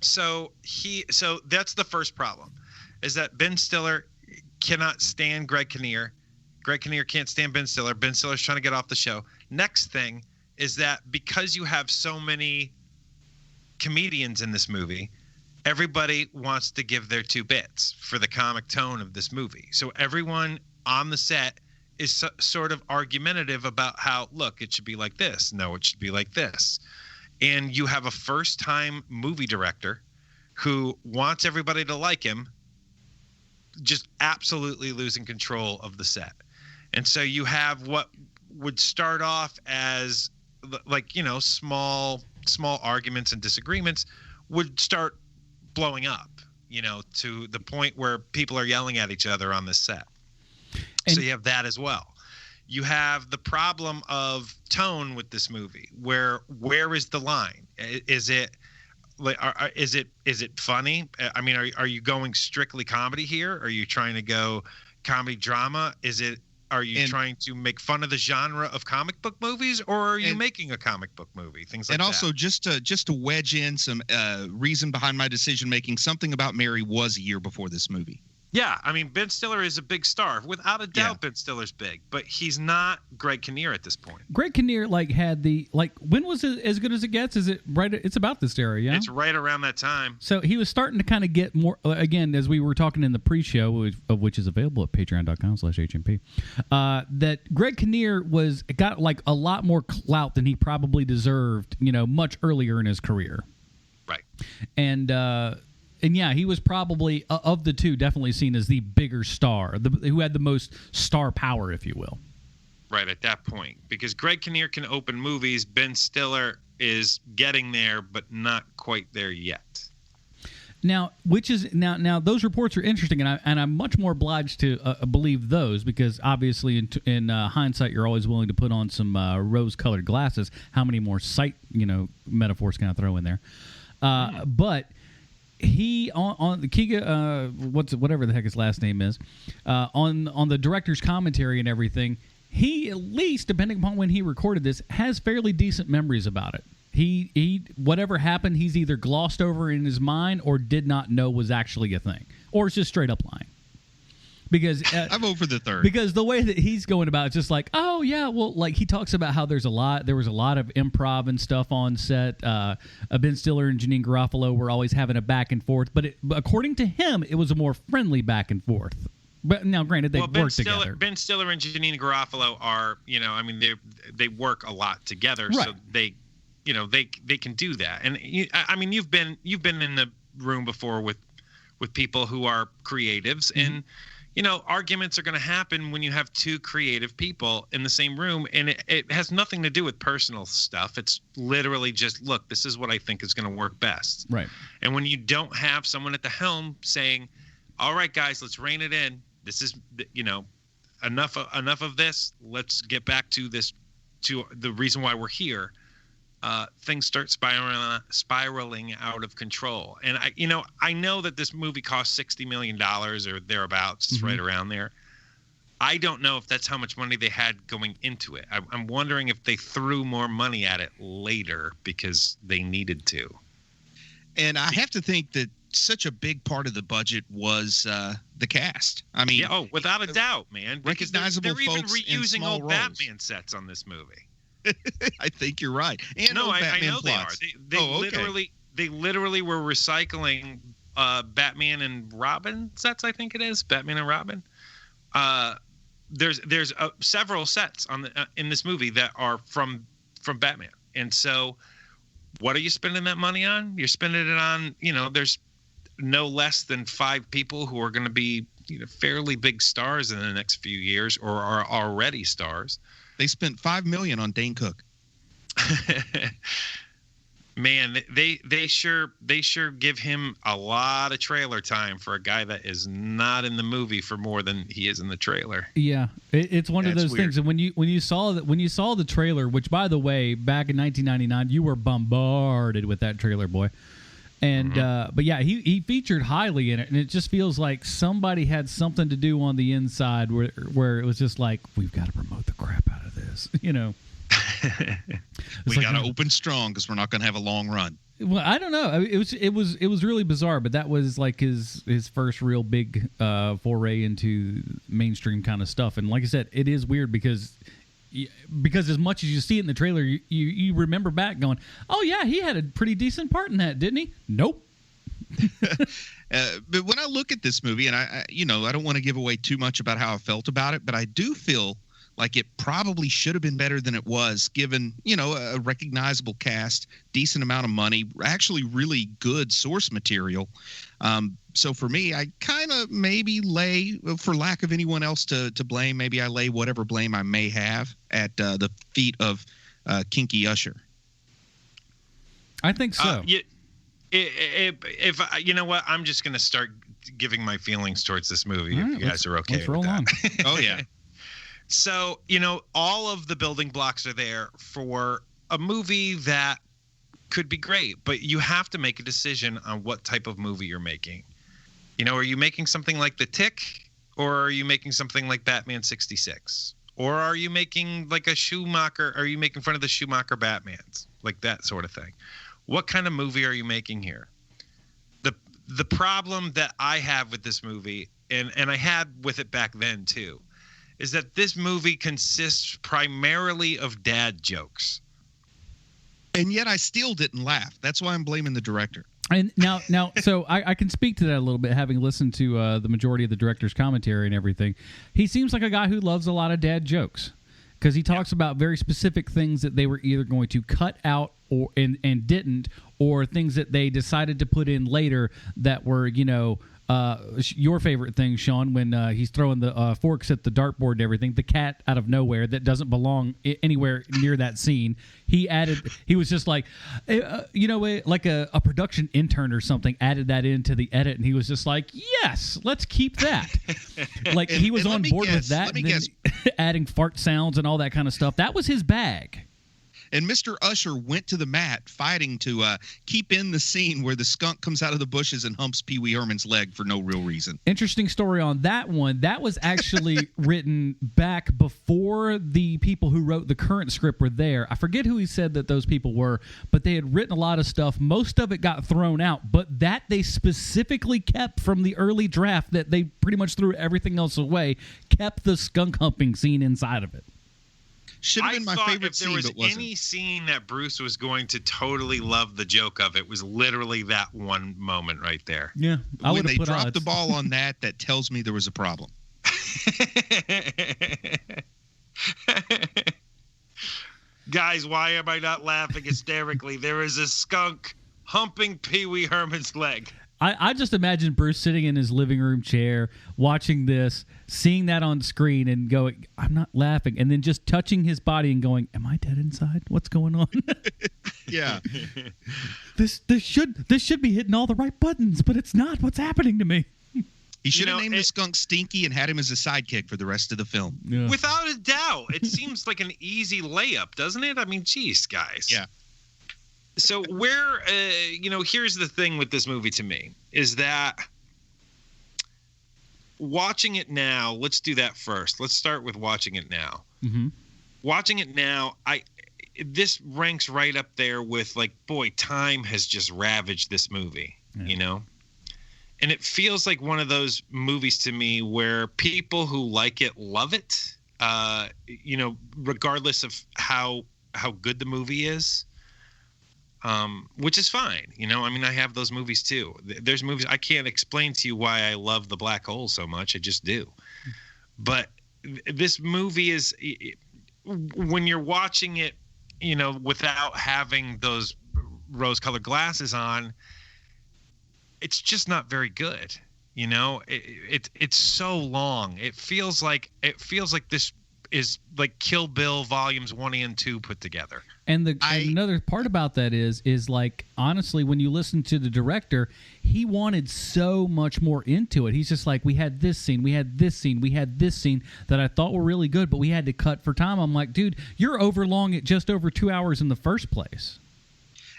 Speaker 5: So that's the first problem, is that Ben Stiller cannot stand Greg Kinnear. Greg Kinnear can't stand Ben Stiller. Ben Stiller's trying to get off the show. Next thing is that because you have so many comedians in this movie, everybody wants to give their 2 bits for the comic tone of this movie. So everyone on the set is sort of argumentative about how, look, it should be like this. No, it should be like this. And you have a first-time movie director who wants everybody to like him, just absolutely losing control of the set. And so you have what would start off as like, small arguments and disagreements would start blowing up, to the point where people are yelling at each other on this set. So you have that as well. You have the problem of tone with this movie. Where is the line? Is it funny? I mean, are you going strictly comedy here? Are you trying to go comedy drama? Are you trying to make fun of the genre of comic book movies, or are you making a comic book movie? Things like that. And
Speaker 4: also, just to wedge in some reason behind my decision making, Something About Mary was a year before this movie.
Speaker 5: Yeah, I mean, Ben Stiller is a big star. Without a doubt, Ben Stiller's big, but he's not Greg Kinnear at this point.
Speaker 3: Greg Kinnear, had when was it As Good as It Gets? Is it right? It's about this era, yeah?
Speaker 5: It's right around that time.
Speaker 3: So he was starting to kind of get more, again, as we were talking in the pre-show, which is available at patreon.com/HMP, that Greg Kinnear got a lot more clout than he probably deserved, much earlier in his career.
Speaker 5: Right.
Speaker 3: And yeah, he was probably, of the two, definitely seen as the bigger star, who had the most star power, if you will.
Speaker 5: Right, at that point. Because Greg Kinnear can open movies. Ben Stiller is getting there, but not quite there yet.
Speaker 3: Now, now those reports are interesting, and I'm much more obliged to believe those, because obviously in hindsight, you're always willing to put on some rose-colored glasses. How many more sight, metaphors can I throw in there? But he on the Kiga, whatever the heck his last name is, on the director's commentary and everything, he, at least depending upon when he recorded this, has fairly decent memories about it. He whatever happened, he's either glossed over in his mind or did not know was actually a thing, or it's just straight up lying. Because
Speaker 4: I'm over the third.
Speaker 3: Because the way that he's going about it's just like, oh yeah, well, he talks about how there was a lot of improv and stuff on set. Ben Stiller and Janeane Garofalo were always having a back and forth, but according to him, it was a more friendly back and forth. But now, granted, they work together.
Speaker 5: Ben Stiller and Janeane Garofalo are, they work a lot together,
Speaker 3: right.
Speaker 5: So they can do that. And you've been in the room before with people who are creatives,
Speaker 3: mm-hmm.
Speaker 5: and arguments are going to happen when you have two creative people in the same room, and it has nothing to do with personal stuff. It's literally just, look, this is what I think is going to work best.
Speaker 3: Right.
Speaker 5: And when you don't have someone at the helm saying, all right, guys, let's rein it in. This is, enough of this. Let's get back to the reason why we're here. Things start spiraling out of control. And I know that this movie cost $60 million or thereabouts. It's
Speaker 3: mm-hmm.
Speaker 5: right around there. I don't know if that's how much money they had going into it. I'm wondering if they threw more money at it later because they needed to.
Speaker 4: And I have to think that such a big part of the budget was the cast. I mean,
Speaker 5: without a doubt, man. Because
Speaker 4: recognizable
Speaker 5: they're even
Speaker 4: folks in
Speaker 5: reusing
Speaker 4: small
Speaker 5: old
Speaker 4: roles.
Speaker 5: Batman sets on this movie.
Speaker 4: I think you're right. And
Speaker 5: no, I
Speaker 4: Batman
Speaker 5: know
Speaker 4: plots.
Speaker 5: they are. They literally were recycling Batman and Robin sets. I think it is Batman and Robin. There's several sets in this movie that are from Batman, and so what are you spending that money on? You're spending it on there's no less than 5 people who are going to be fairly big stars in the next few years, or are already stars.
Speaker 4: They spent $5 million on Dane Cook.
Speaker 5: Man, they sure give him a lot of trailer time for a guy that is not in the movie for more than he is in the trailer.
Speaker 3: Yeah, it's one of those things. And when you saw the trailer, which by the way, back in 1999, you were bombarded with that trailer, boy. And
Speaker 5: mm-hmm.
Speaker 3: But yeah, he featured highly in it, and it just feels like somebody had something to do on the inside where it was just like, we've got to promote the crap out of this,
Speaker 4: We got to open strong because we're not going to have a long run.
Speaker 3: Well, I don't know. It was really bizarre, but that was like his first real big foray into mainstream kind of stuff. And like I said, it is weird because as much as you see it in the trailer, you remember back going, oh yeah, he had a pretty decent part in that, didn't he? Nope.
Speaker 4: But when I look at this movie, and I don't want to give away too much about how I felt about it, but I do feel like it probably should have been better than it was, given a recognizable cast, decent amount of money, actually really good source material. So for me, I kind of maybe lay, for lack of anyone else to blame, maybe I lay whatever blame I may have at the feet of Kinky Usher.
Speaker 3: I think so.
Speaker 5: If you know what, I'm just going to start giving my feelings towards this movie.
Speaker 3: All right,
Speaker 5: if you guys are okay
Speaker 3: let's
Speaker 5: with
Speaker 3: roll
Speaker 5: that.
Speaker 3: on.
Speaker 4: Oh yeah.
Speaker 5: So all of the building blocks are there for a movie that could be great, but you have to make a decision on what type of movie you're making. Are you making something like The Tick, or are you making something like Batman 66? Or are you making like a Schumacher? Are you making fun of the Schumacher Batmans? Like that sort of thing. What kind of movie are you making here? The problem that I have with this movie, and I had with it back then too, is that this movie consists primarily of dad jokes.
Speaker 4: And yet I still didn't laugh. That's why I'm blaming the director.
Speaker 3: And now, so I can speak to that a little bit, having listened to the majority of the director's commentary and everything. He seems like a guy who loves a lot of dad jokes, because he talks about very specific things that they were either going to cut out and didn't, or things that they decided to put in later that were, your favorite thing, Sean, when he's throwing the forks at the dartboard and everything, the cat out of nowhere that doesn't belong anywhere near that scene. He was just like, like a production intern or something added that into the edit, and he was just like, yes, let's keep that. Like, he was on board with that, and then adding fart sounds and all that kind of stuff. That was his bag.
Speaker 4: And Mr. Usher went to the mat fighting to keep in the scene where the skunk comes out of the bushes and humps Pee Wee Herman's leg for no real reason.
Speaker 3: Interesting story on that one. That was actually written back before the people who wrote the current script were there. I forget who he said that those people were, but they had written a lot of stuff. Most of it got thrown out, but that they specifically kept from the early draft, that they pretty much threw everything else away, kept the skunk humping scene inside of it.
Speaker 4: Should have been my favorite scene, but wasn't.
Speaker 5: If there was any scene that Bruce was going to totally love the joke of, it was literally that one moment right there.
Speaker 3: Yeah.
Speaker 4: When they dropped the ball on that tells me there was a problem.
Speaker 5: Guys, why am I not laughing hysterically? There is a skunk humping Pee Wee Herman's leg.
Speaker 3: I just imagine Bruce sitting in his living room chair, watching this, seeing that on screen and going, I'm not laughing, and then just touching his body and going, am I dead inside? What's going on?
Speaker 4: Yeah.
Speaker 3: This should be hitting all the right buttons, but it's not. What's happening to me?
Speaker 4: He should have named the skunk Stinky and had him as a sidekick for the rest of the film.
Speaker 3: Yeah.
Speaker 5: Without a doubt. It seems like an easy layup, doesn't it? I mean, geez, guys.
Speaker 4: Yeah.
Speaker 5: So here's the thing with this movie to me, is that watching it now, let's do that first. Let's start with watching it now.
Speaker 3: Mm-hmm.
Speaker 5: Watching it now, this ranks right up there with, like, boy, time has just ravaged this movie, And it feels like one of those movies to me where people who like it love it, regardless of how good the movie is. Which is fine. I have those movies too. There's movies I can't explain to you why I love The Black Hole so much. I just do. But this movie is, when you're watching it, without having those rose-colored glasses on, it's just not very good. It's so long. It feels like this is like Kill Bill volumes 1 and 2 put together.
Speaker 3: And another part about that is like, honestly, when you listen to the director, he wanted so much more into it. He's just like, we had this scene, we had this scene, we had this scene that I thought were really good, but we had to cut for time. I'm like, dude, you're overlong at just over 2 hours in the first place.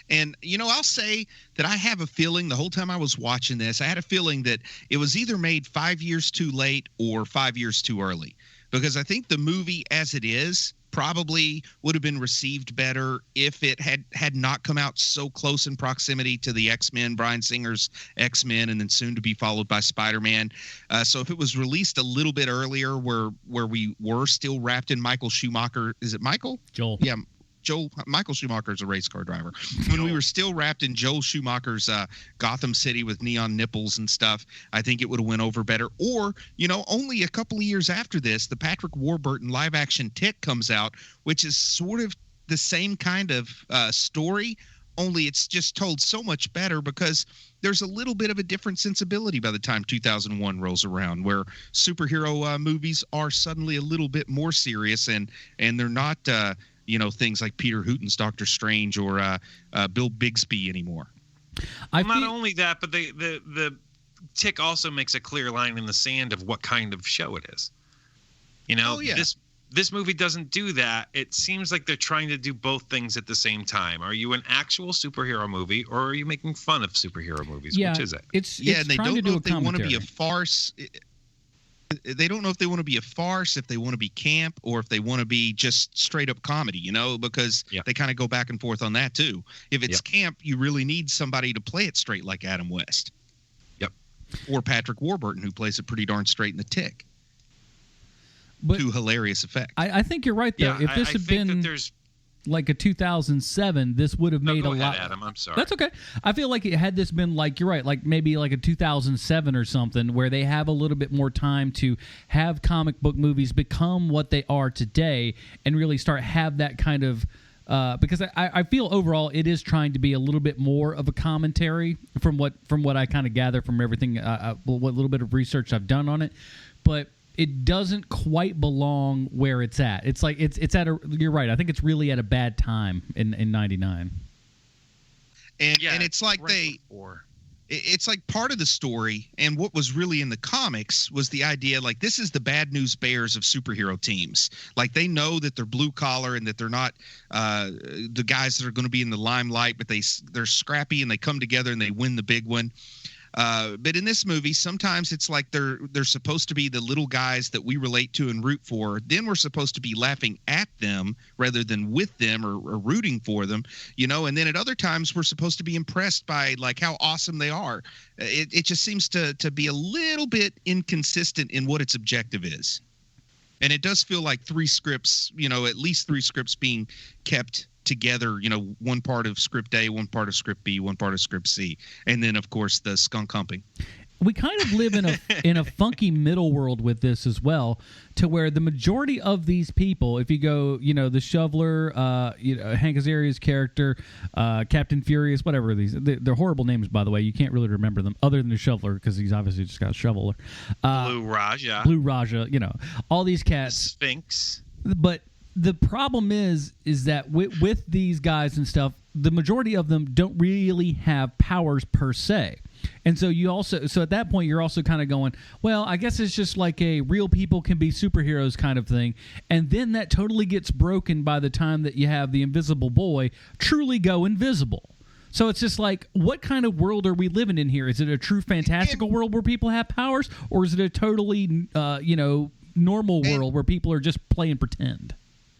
Speaker 4: And, I'll say that I have a feeling the whole time I was watching this, I had a feeling that it was either made 5 years too late or 5 years too early. Because I think the movie as it is probably would have been received better if it had not come out so close in proximity to the X-Men, Bryan Singer's X-Men, and then soon to be followed by Spider-Man. So if it was released a little bit earlier where we were still wrapped in Michael Schumacher. Is it Michael?
Speaker 3: Joel.
Speaker 4: Yeah. Michael Schumacher's a race car driver. When we were still wrapped in Joel Schumacher's Gotham City with neon nipples and stuff, I think it would have went over better. Or, only a couple of years after this, the Patrick Warburton live-action Tick comes out, which is sort of the same kind of story, only it's just told so much better because there's a little bit of a different sensibility by the time 2001 rolls around, where superhero movies are suddenly a little bit more serious and they're not things like Peter Hooton's Doctor Strange or Bill Bixby anymore.
Speaker 5: Not only that, but the Tick also makes a clear line in the sand of what kind of show it is. This movie doesn't do that. It seems like they're trying to do both things at the same time. Are you an actual superhero movie, or are you making fun of superhero movies?
Speaker 3: Yeah,
Speaker 5: which is it?
Speaker 3: It's
Speaker 4: and they don't know if they want to be a
Speaker 3: commentary.
Speaker 4: farce. They don't know if they want to be a farce, if they want to be camp, or if they want to be just straight up comedy, because they kind of go back and forth on that too. If it's camp, you really need somebody to play it straight like Adam West. Or Patrick Warburton, who plays it pretty darn straight in The Tick.
Speaker 3: But
Speaker 4: to hilarious effect.
Speaker 3: I think you're right, though.
Speaker 5: Yeah,
Speaker 3: if this had been like a 2007, this would have made
Speaker 5: go
Speaker 3: a
Speaker 5: ahead,
Speaker 3: lot.
Speaker 5: Adam, I'm sorry.
Speaker 3: That's okay. I feel like had this been like, you're right, like maybe like a 2007 or something, where they have a little bit more time to have comic book movies become what they are today and really start have that kind of. Because I feel overall it is trying to be a little bit more of a commentary from what I kind of gather from everything, what little bit of research I've done on it, but it doesn't quite belong where it's at. It's like it's at a. You're right. I think it's really at a bad time in '99.
Speaker 4: And it's like it's like part of the story, and what was really in the comics was the idea like this is the bad news bears of superhero teams. Like they know that they're blue collar and that they're not the guys that are going to be in the limelight, but they're scrappy and they come together and they win the big one. But in this movie, sometimes it's like they're supposed to be the little guys that we relate to and root for. Then we're supposed to be laughing at them rather than with them or rooting for them, you know. And then at other times, we're supposed to be impressed by like how awesome they are. It just seems to be a little bit inconsistent in what its objective is. And it does feel like three scripts, you know, at least three scripts being kept together, you know, one part of script A, one part of script B, one part of script C, and then of course the skunk humping.
Speaker 3: We kind of live in a funky middle world with this as well, to where the majority of these people, if you go, you know, the Shoveler, Hank Azaria's character, Captain Furious, whatever they're horrible names, by the way. You can't really remember them other than the Shoveler because he's obviously just got a shoveler.
Speaker 5: Blue Raja,
Speaker 3: you know, all these cats.
Speaker 5: Sphinx.
Speaker 3: But the problem is that with these guys and stuff, the majority of them don't really have powers per se. And so at that point, you're also kind of going, well, I guess it's just like a real people can be superheroes kind of thing. And then that totally gets broken by the time that you have the Invisible Boy truly go invisible. So it's just like, what kind of world are we living in here? Is it a true fantastical world where people have powers? Or is it a totally, normal world where people are just playing pretend?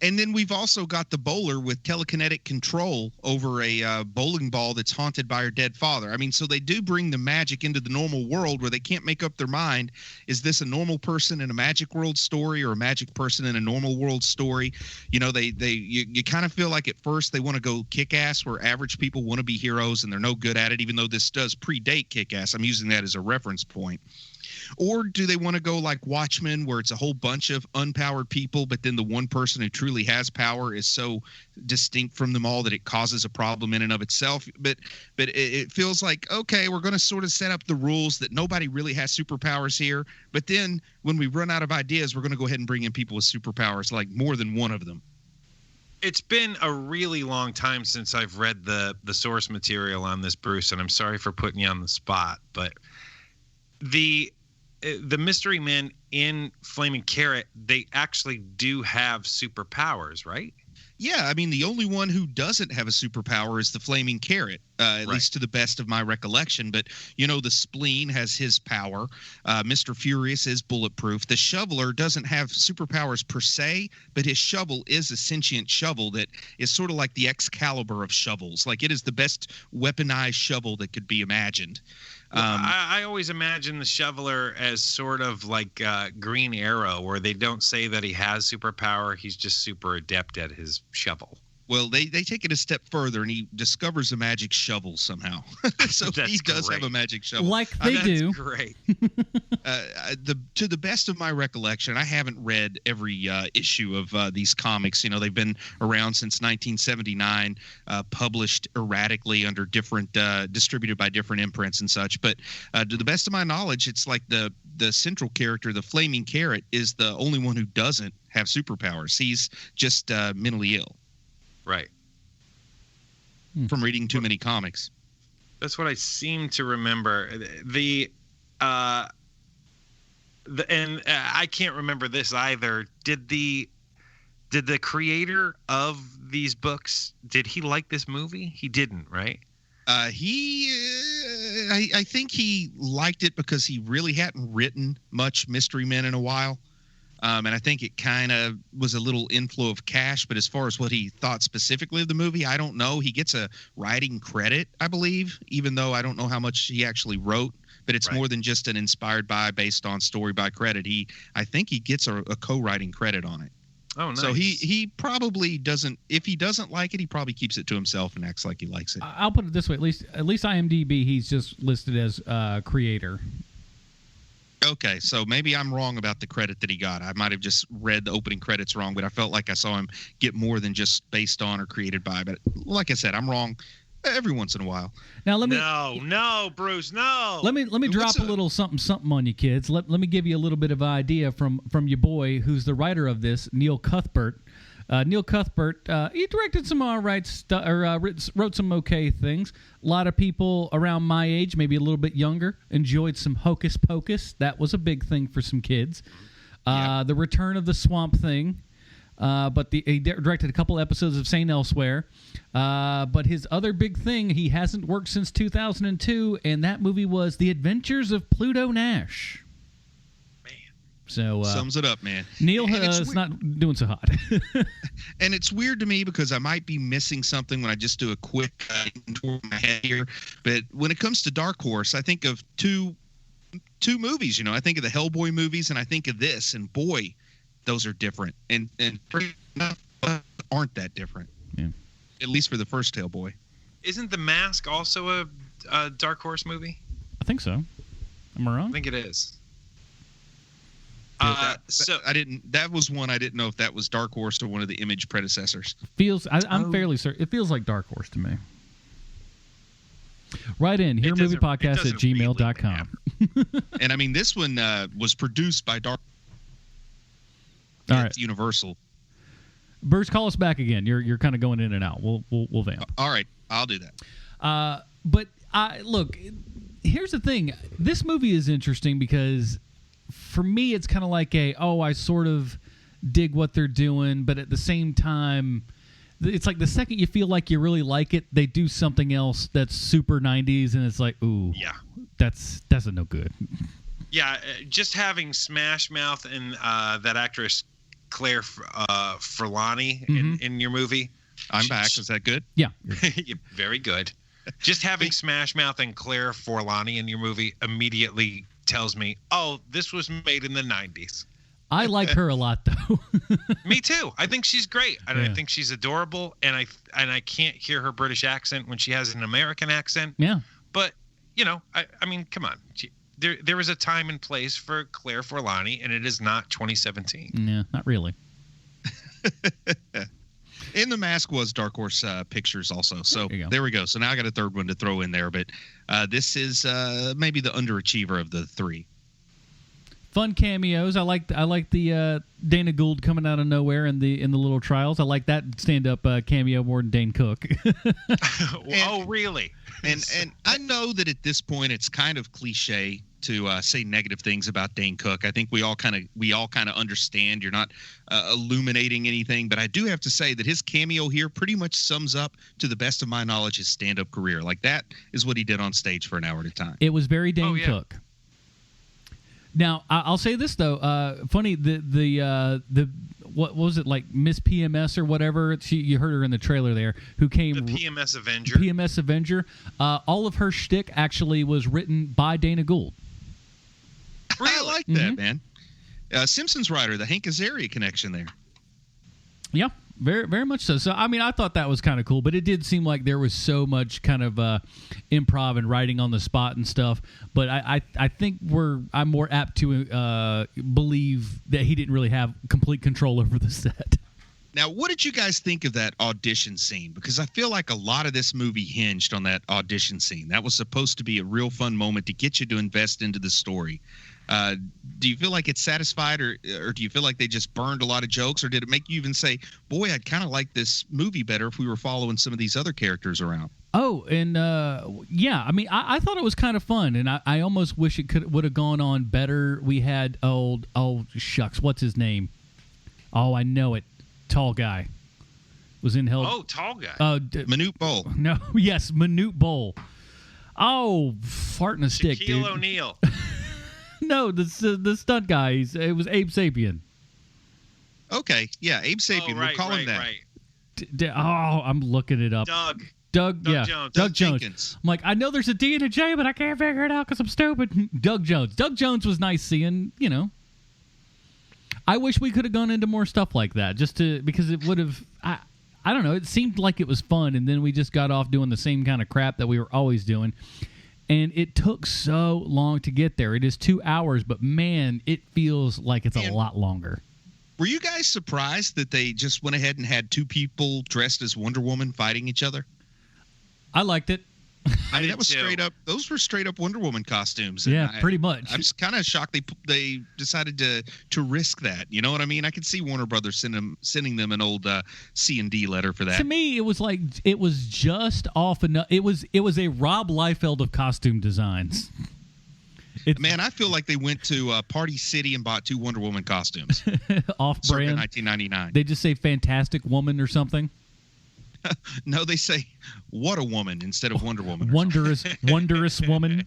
Speaker 4: And then we've also got the bowler with telekinetic control over a bowling ball that's haunted by her dead father. I mean, so they do bring the magic into the normal world where they can't make up their mind. Is this a normal person in a magic world story or a magic person in a normal world story? You know, you kind of feel like at first they want to go kick-ass where average people want to be heroes and they're no good at it, even though this does predate kick-ass. I'm using that as a reference point. Or do they want to go like Watchmen, where it's a whole bunch of unpowered people, but then the one person who truly has power is so distinct from them all that it causes a problem in and of itself? But it feels like, okay, we're going to sort of set up the rules that nobody really has superpowers here. But then when we run out of ideas, we're going to go ahead and bring in people with superpowers, like more than one of them.
Speaker 5: It's been a really long time since I've read the source material on this, Bruce, and I'm sorry for putting you on the spot, but the mystery men in Flaming Carrot, they actually do have superpowers, right?
Speaker 4: Yeah, I mean, the only one who doesn't have a superpower is the Flaming Carrot, at least to the best of my recollection. But, you know, the Spleen has his power. Mr. Furious is bulletproof. The Shoveler doesn't have superpowers per se, but his shovel is a sentient shovel that is sort of like the Excalibur of shovels. Like, it is the best weaponized shovel that could be imagined.
Speaker 5: I always imagine the Shoveler as sort of like Green Arrow, where they don't say that he has superpower. He's just super adept at his shovel.
Speaker 4: Well, they take it a step further, and he discovers a magic shovel somehow. So he does have a magic shovel.
Speaker 3: Like they do.
Speaker 5: That's great.
Speaker 4: To the best of my recollection, I haven't read every issue of these comics. You know, they've been around since 1979, published erratically under different, distributed by different imprints and such. But to the best of my knowledge, it's like the central character, the Flaming Carrot, is the only one who doesn't have superpowers. He's just mentally ill.
Speaker 5: Right.
Speaker 4: From reading too many comics.
Speaker 5: That's what I seem to remember. I can't remember this either. Did the creator of these books, did he like this movie? He didn't, right?
Speaker 4: I think he liked it because he really hadn't written much Mystery Men in a while. And I think it kind of was a little inflow of cash. But as far as what he thought specifically of the movie, I don't know. He gets a writing credit, I believe, even though I don't know how much he actually wrote. but it's more than just an inspired by, based on, story by credit. I think he gets a co-writing credit on it.
Speaker 5: Oh, nice.
Speaker 4: So he probably doesn't. If he doesn't like it, he probably keeps it to himself and acts like he likes it.
Speaker 3: I'll put it this way: at least IMDb, he's just listed as creator.
Speaker 4: Okay, so maybe I'm wrong about the credit that he got. I might have just read the opening credits wrong, but I felt like I saw him get more than just based on or created by. But like I said, I'm wrong every once in a while.
Speaker 3: Now let me
Speaker 5: no, Bruce, no.
Speaker 3: Let me drop a little something on you kids. Let me give you a little bit of idea from your boy, who's the writer of this, Neil Cuthbert. Neil Cuthbert, he directed some all right stuff, or wrote some okay things. A lot of people around my age, maybe a little bit younger, enjoyed some Hocus Pocus. That was a big thing for some kids. The Return of the Swamp Thing. But he directed a couple episodes of St. Elsewhere. But his other big thing, he hasn't worked since 2002, and that movie was The Adventures of Pluto Nash. So
Speaker 4: sums it up, man.
Speaker 3: Neil is not doing so hot.
Speaker 4: And it's weird to me because I might be missing something when I just do a quick tour of my head here. But when it comes to Dark Horse, I think of two movies. I think of the Hellboy movies, and I think of this. And boy, those are different, and pretty much aren't that different.
Speaker 3: Yeah.
Speaker 4: At least for the first Hellboy.
Speaker 5: Isn't The Mask also a Dark Horse movie?
Speaker 3: I think so. Am I wrong?
Speaker 5: I think it is.
Speaker 4: That was one I didn't know if that was Dark Horse or one of the Image predecessors.
Speaker 3: I'm fairly certain. It feels like Dark Horse to me. Write in hearmoviepodcast@gmail.com.
Speaker 4: And I mean, this one was produced by Dark.
Speaker 3: All right.
Speaker 4: Universal.
Speaker 3: Bruce, call us back again. You're kind of going in and out. We'll vamp.
Speaker 4: All right, I'll do that.
Speaker 3: But look, here's the thing. This movie is interesting because for me, it's kind of like I sort of dig what they're doing, but at the same time, it's like the second you feel like you really like it, they do something else that's super 90s, and it's like, ooh,
Speaker 5: yeah,
Speaker 3: that's a no good.
Speaker 5: Yeah, just having Smash Mouth and that actress Claire Forlani in your movie.
Speaker 4: I'm back. Is that good?
Speaker 3: Yeah.
Speaker 5: Very good. Just having Smash Mouth and Claire Forlani in your movie immediately tells me, oh, this was made in the 90s.
Speaker 3: I like her a lot, though.
Speaker 5: Me too. I think she's great, and
Speaker 3: Yeah.
Speaker 5: I think she's adorable, and I can't hear her British accent when she has an American accent.
Speaker 3: Yeah.
Speaker 5: But I mean, come on. There is a time and place for Claire Forlani, and it is not 2017.
Speaker 3: Yeah, not really.
Speaker 4: And The Mask was Dark Horse Pictures also. So there we go. So now I got a third one to throw in there, but this is maybe the underachiever of the three.
Speaker 3: Fun cameos. I like the Dana Gould coming out of nowhere in the Little Trials. I like that stand-up cameo more than Dane Cook.
Speaker 5: Oh, really?
Speaker 4: And I know that at this point it's kind of cliche to say negative things about Dane Cook. I think we all kind of understand. You're not illuminating anything, but I do have to say that his cameo here pretty much sums up, to the best of my knowledge, his stand-up career. Like, that is what he did on stage for an hour at a time.
Speaker 3: It was very Dane Cook. Now, I'll say this though. Funny, the what was it, like Miss PMS or whatever? You heard her in the trailer there. Who came?
Speaker 5: The PMS Avenger.
Speaker 3: PMS Avenger. All of her shtick actually was written by Dana Gould.
Speaker 5: Really?
Speaker 4: I like that, man. Simpsons writer, the Hank Azaria connection there.
Speaker 3: Yeah, very, very much so. So, I mean, I thought that was kind of cool, but it did seem like there was so much kind of improv and writing on the spot and stuff. But I think I'm more apt to believe that he didn't really have complete control over the set.
Speaker 4: Now, what did you guys think of that audition scene? Because I feel like a lot of this movie hinged on that audition scene. That was supposed to be a real fun moment to get you to invest into the story. Do you feel like it's satisfied, or do you feel like they just burned a lot of jokes, or did it make you even say, boy, I'd kind of like this movie better if we were following some of these other characters around?
Speaker 3: Oh, and yeah, I mean, I thought it was kind of fun, and I almost wish it would have gone on better. We had shucks, what's his name? Oh, I know it. Tall guy was in Hell.
Speaker 5: Oh, tall guy.
Speaker 4: Manute Bol.
Speaker 3: No, yes, Manute Bol. Oh, farting a stick, dude.
Speaker 5: Shaquille O'Neal.
Speaker 3: No, the stunt guy. It was Abe Sapien.
Speaker 4: Okay, yeah, Abe Sapien. We'll call him that.
Speaker 5: Right.
Speaker 3: I'm looking it up.
Speaker 5: Doug.
Speaker 3: Doug
Speaker 4: Jones.
Speaker 3: Doug Jones.
Speaker 4: Jenkins.
Speaker 3: I'm like, I know there's a D and a J, but I can't figure it out because I'm stupid. Doug Jones. Doug Jones was nice seeing, I wish we could have gone into more stuff like that because it would have, I don't know, it seemed like it was fun, and then we just got off doing the same kind of crap that we were always doing. And it took so long to get there. It is 2 hours, but man, it feels like it's a lot longer.
Speaker 4: Were you guys surprised that they just went ahead and had two people dressed as Wonder Woman fighting each other?
Speaker 3: I liked it.
Speaker 4: I mean, that was straight up. Those were straight up Wonder Woman costumes.
Speaker 3: Yeah, pretty much.
Speaker 4: I'm just kind of shocked they decided to risk that. You know what I mean? I could see Warner Brothers sending them an old C&D letter for that.
Speaker 3: To me, it was like it was just off enough. It was a Rob Liefeld of costume designs.
Speaker 4: Man, I feel like they went to Party City and bought two Wonder Woman costumes.
Speaker 3: Off-brand.
Speaker 4: 1999.
Speaker 3: They just say "Fantastic Woman" or something.
Speaker 4: No, they say "What a Woman" instead of Wonder Woman.
Speaker 3: Wondrous woman.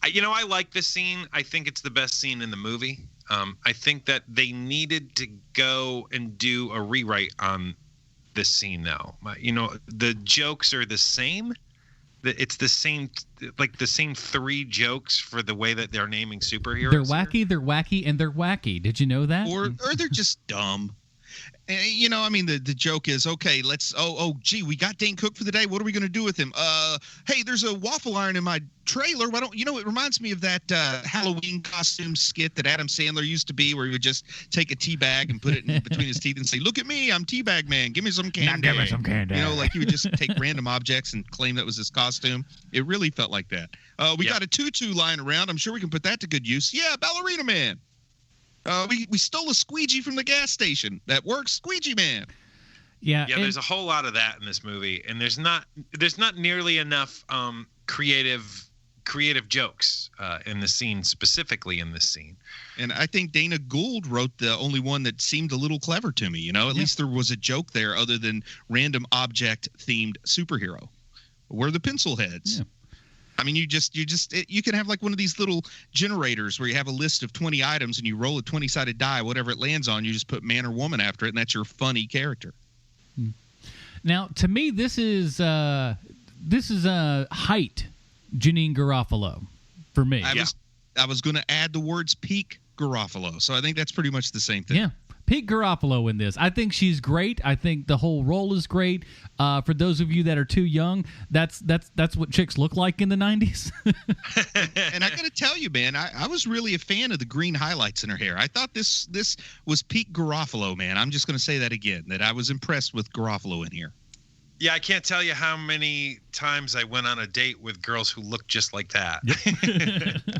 Speaker 5: I like this scene. I think it's the best scene in the movie. I think that they needed to go and do a rewrite on this scene now. The jokes are the same. It's the same, like the same three jokes for the way that they're naming superheroes.
Speaker 3: They're wacky, and they're wacky. Did you know that?
Speaker 4: Or they're just dumb. The joke is, okay, let's, gee, we got Dane Cook for the day. What are we going to do with him? Hey, there's a waffle iron in my trailer. Why don't, it reminds me of that Halloween costume skit that Adam Sandler used to be, where he would just take a tea bag and put it in between his teeth and say, look at me, I'm Teabag Man. Give me some candy.
Speaker 3: Give me some candy.
Speaker 4: Like he would just take random objects and claim that was his costume. It really felt like that. We got a tutu lying around. I'm sure we can put that to good use. Yeah, Ballerina Man. We stole a squeegee from the gas station. That works, Squeegee Man.
Speaker 3: Yeah,
Speaker 5: there's a whole lot of that in this movie, and there's not nearly enough creative jokes in the scene, specifically in this scene.
Speaker 4: And I think Dana Gould wrote the only one that seemed a little clever to me. At least there was a joke there other than random object themed superhero. Where the pencil heads. Yeah. I mean, you can have like one of these little generators where you have a list of 20 items and you roll a 20-sided die. Whatever it lands on, you just put man or woman after it, and that's your funny character.
Speaker 3: Now, to me, this is height Janine Garofalo for me.
Speaker 4: I was going to add the words peak Garofalo, so I think that's pretty much the same thing.
Speaker 3: Yeah. Peak Garofalo in this. I think she's great. I think the whole role is great. For those of you that are too young, that's what chicks look like in the 90s.
Speaker 4: And I got to tell you, man, I was really a fan of the green highlights in her hair. I thought this was peak Garofalo, man. I'm just going to say that again, that I was impressed with Garofalo in here.
Speaker 5: Yeah, I can't tell you how many times I went on a date with girls who looked just like that.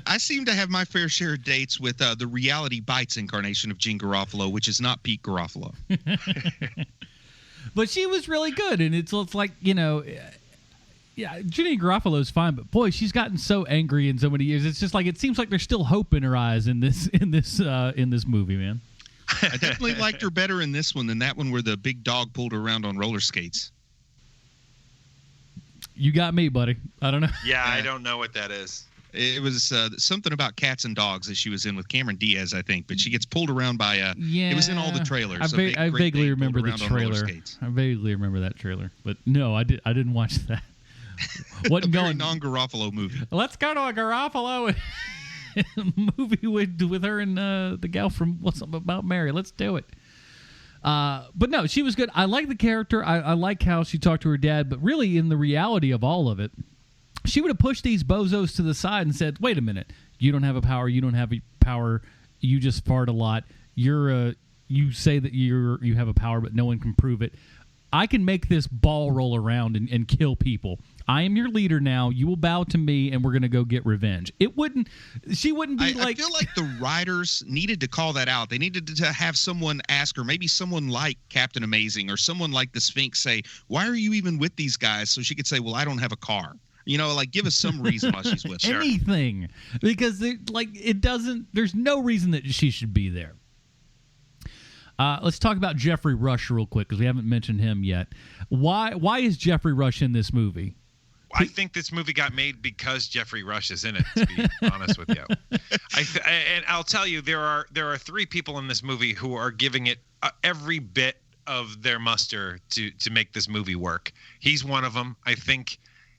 Speaker 4: I seem to have my fair share of dates with the Reality Bites incarnation of Jean Garofalo, which is not Pete Garofalo.
Speaker 3: But she was really good, and it's like, Janine Garofalo is fine, but boy, she's gotten so angry in so many years. It's just like it seems like there's still hope in her eyes in this movie, man.
Speaker 4: I definitely liked her better in this one than that one where the big dog pulled her around on roller skates.
Speaker 3: You got me, buddy. I don't know.
Speaker 5: Yeah, I don't know what that is.
Speaker 4: It was something about cats and dogs that she was in with Cameron Diaz, I think. But she gets pulled around by it was in all the trailers.
Speaker 3: I vaguely remember the trailer. I vaguely remember that trailer. But no, I didn't watch that. Wasn't going
Speaker 4: non-Garofalo movie.
Speaker 3: Let's go to a Garofalo movie with her and the gal from What's Up About Mary. Let's do it. But no, she was good. I like the character. I like how she talked to her dad, but really in the reality of all of it, she would have pushed these bozos to the side and said, wait a minute, you don't have a power, you don't have a power, you just fart a lot, you say that you have a power, but no one can prove it. I can make this ball roll around and kill people. I am your leader now. You will bow to me, and we're going to go get revenge. She wouldn't be like...
Speaker 4: I feel like the writers needed to call that out. They needed to have someone ask her, maybe someone like Captain Amazing or someone like the Sphinx say, why are you even with these guys? So she could say, well, I don't have a car. Give us some reason why she's with her.
Speaker 3: Anything. Because, there's no reason that she should be there. Let's talk about Jeffrey Rush real quick because we haven't mentioned him yet. Why is Jeffrey Rush in this movie?
Speaker 5: I think this movie got made because Jeffrey Rush is in it, to be honest with you. And I'll tell you, there are three people in this movie who are giving it every bit of their muster to make this movie work. He's one of them. I think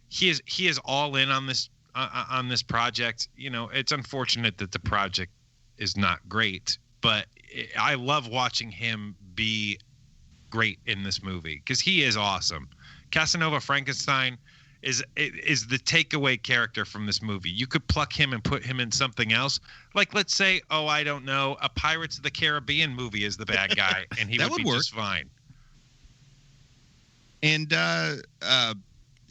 Speaker 5: he is all in on this project. You know, it's unfortunate that the project is not great, but I love watching him be great in this movie because he is awesome. Casanova Frankenstein is the takeaway character from this movie. You could pluck him and put him in something else. Like, let's say, I don't know, a Pirates of the Caribbean movie is the bad guy, and he would be work just fine.
Speaker 4: And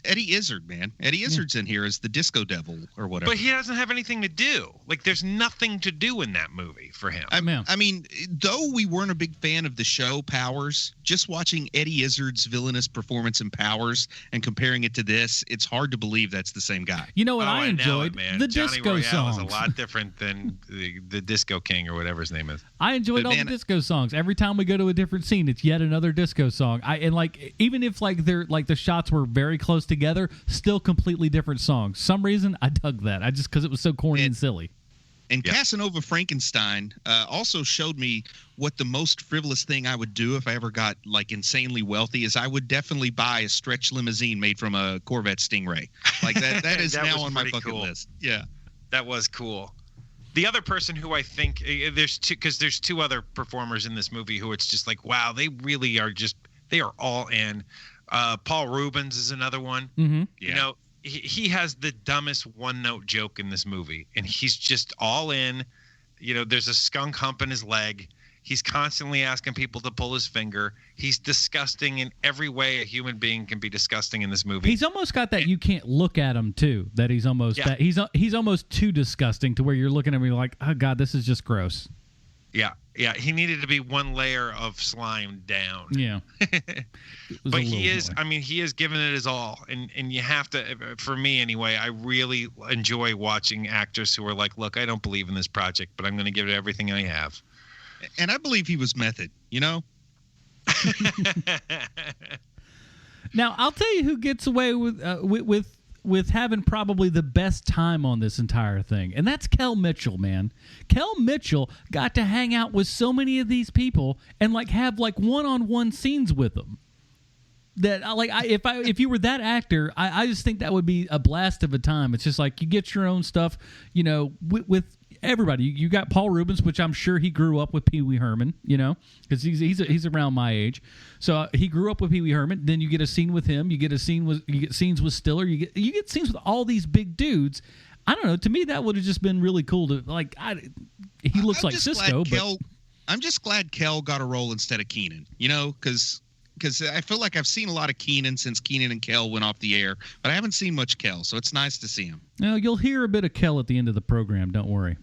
Speaker 4: Eddie Izzard, man. Eddie Izzard's in here as the disco devil or whatever.
Speaker 5: But he doesn't have anything to do. Like, there's nothing to do in that movie for him.
Speaker 4: I mean, though we weren't a big fan of the show Powers, just watching Eddie Izzard's villainous performance in Powers and comparing it to this, it's hard to believe that's the same guy.
Speaker 3: You know what I enjoyed? The
Speaker 5: Johnny
Speaker 3: disco
Speaker 5: Royale
Speaker 3: songs.
Speaker 5: is a lot different than the Disco King or whatever his name is.
Speaker 3: I enjoyed all the disco songs. Every time we go to a different scene, it's yet another disco song. Even if they're the shots were very close together, still completely different songs. Some reason I dug that. I just because it was so corny and silly.
Speaker 4: And Casanova Frankenstein also showed me what the most frivolous thing I would do if I ever got insanely wealthy is I would definitely buy a stretch limousine made from a Corvette Stingray. Like that is
Speaker 5: that
Speaker 4: now
Speaker 5: was
Speaker 4: on my
Speaker 5: pretty
Speaker 4: bucket
Speaker 5: cool.
Speaker 4: list. Yeah.
Speaker 5: That was cool. The other person who I think there's two other performers in this movie who it's just like, wow, they really are they are all in. Paul Rubens is another one.
Speaker 3: Mm-hmm.
Speaker 5: Yeah. You know, he has the dumbest one-note joke in this movie, and he's just all in. You know, there's a skunk hump in his leg. He's constantly asking people to pull his finger. He's disgusting in every way a human being can be disgusting in this movie.
Speaker 3: He's almost got that you can't look at him too. That he's almost that he's almost too disgusting to where you're looking at me like, oh God, this is just gross.
Speaker 5: Yeah. He needed to be one layer of slime down.
Speaker 3: Yeah.
Speaker 5: But he is, he is giving it his all. And you have to, for me anyway, I really enjoy watching actors who are like, look, I don't believe in this project, but I'm going to give it everything I have.
Speaker 4: And I believe he was method, you know?
Speaker 3: Now, I'll tell you who gets away with having probably the best time on this entire thing, and that's Kel Mitchell, man. Kel Mitchell got to hang out with so many of these people and have one-on-one scenes with them. That if you were that actor, I just think that would be a blast of a time. It's just like you get your own stuff, you know, with everybody. You got Paul Rubens, which I'm sure he grew up with Pee Wee Herman, you know, because he's around my age. So he grew up with Pee Wee Herman. Then you get a scene with him. You get scenes with Stiller. You get scenes with all these big dudes. I don't know. To me, that would have just been really cool to he looks like Cisco.
Speaker 4: I'm just glad Kel got a role instead of Keenan. You know, because I feel like I've seen a lot of Keenan since Keenan and Kel went off the air, but I haven't seen much Kel, so it's nice to see him.
Speaker 3: No, you'll hear a bit of Kel at the end of the program. Don't worry.